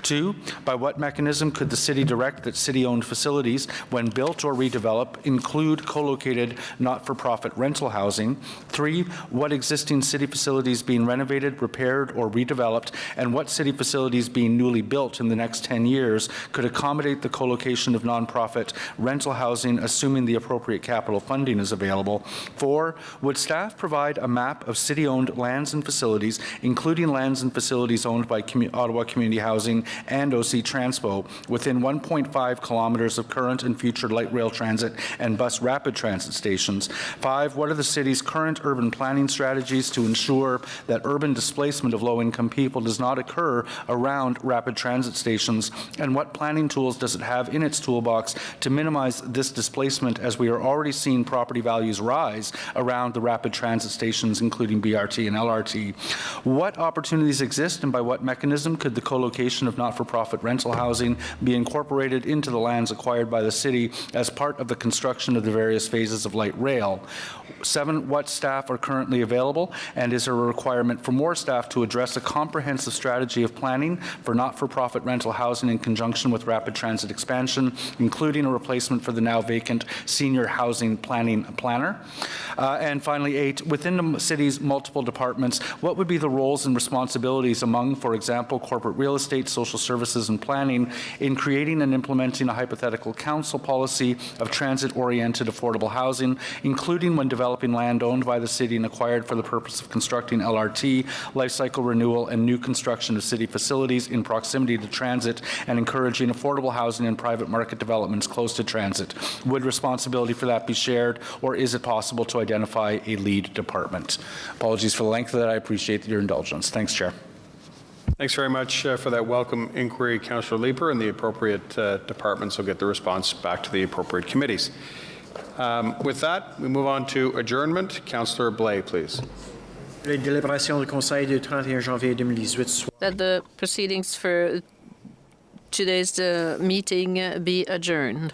2, by what mechanism could the city direct that city-owned facilities, when built or redeveloped, include co-located not-for-profit rental housing? 3, what existing city facilities being renovated, repaired, or redeveloped, and what city facilities being newly built in the next 10 years could accommodate the co-location of non-profit rental housing, assuming the appropriate capital funding is available? 4, would staff provide a map of city-owned lands and facilities, including lands and facilities owned by Ottawa Community Housing and OC Transpo, within 1.5 kilometers of current and future light rail transit and bus rapid transit stations? 5, what are the city's current urban planning strategies to ensure that urban displacement of low-income people does not occur around rapid transit stations? And what planning tools does it have in its toolbox to minimize this displacement, as we are already seeing property values rise around the rapid transit stations, including BRT and LRT? What opportunities exist, and by what mechanism could the co-location of not-for-profit rental housing be incorporated into the lands acquired by the city as part of the construction of the various phases of light rail? 7, what staff are currently available, and is there a requirement for more staff to address a comprehensive strategy of planning for not-for-profit rental housing in conjunction with rapid transit expansion, including a replacement for the now vacant senior housing planning planner? And finally, 8, within the city's multiple departments, what would be the roles and responsibilities among, for example, corporate real estate, social services, and planning in creating and implementing a hypothetical council policy of transit-oriented affordable housing, including when developing land owned by the city and acquired for the purpose of constructing LRT, life cycle renewal, and new construction of city facilities in proximity to transit, and encouraging affordable housing and private market developments close to transit? Would responsibility for that be shared, or is it possible to identify a lead department? Apologies for the length of that. I appreciate your indulgence. Thanks, Chair. Thanks very much for that welcome inquiry, Councillor Leeper, and the appropriate departments will get the response back to the appropriate committees. With that, we move on to adjournment. Councillor Blais, please. Les délibérations du Conseil du 31 janvier 2018 That the proceedings for today's meeting be adjourned.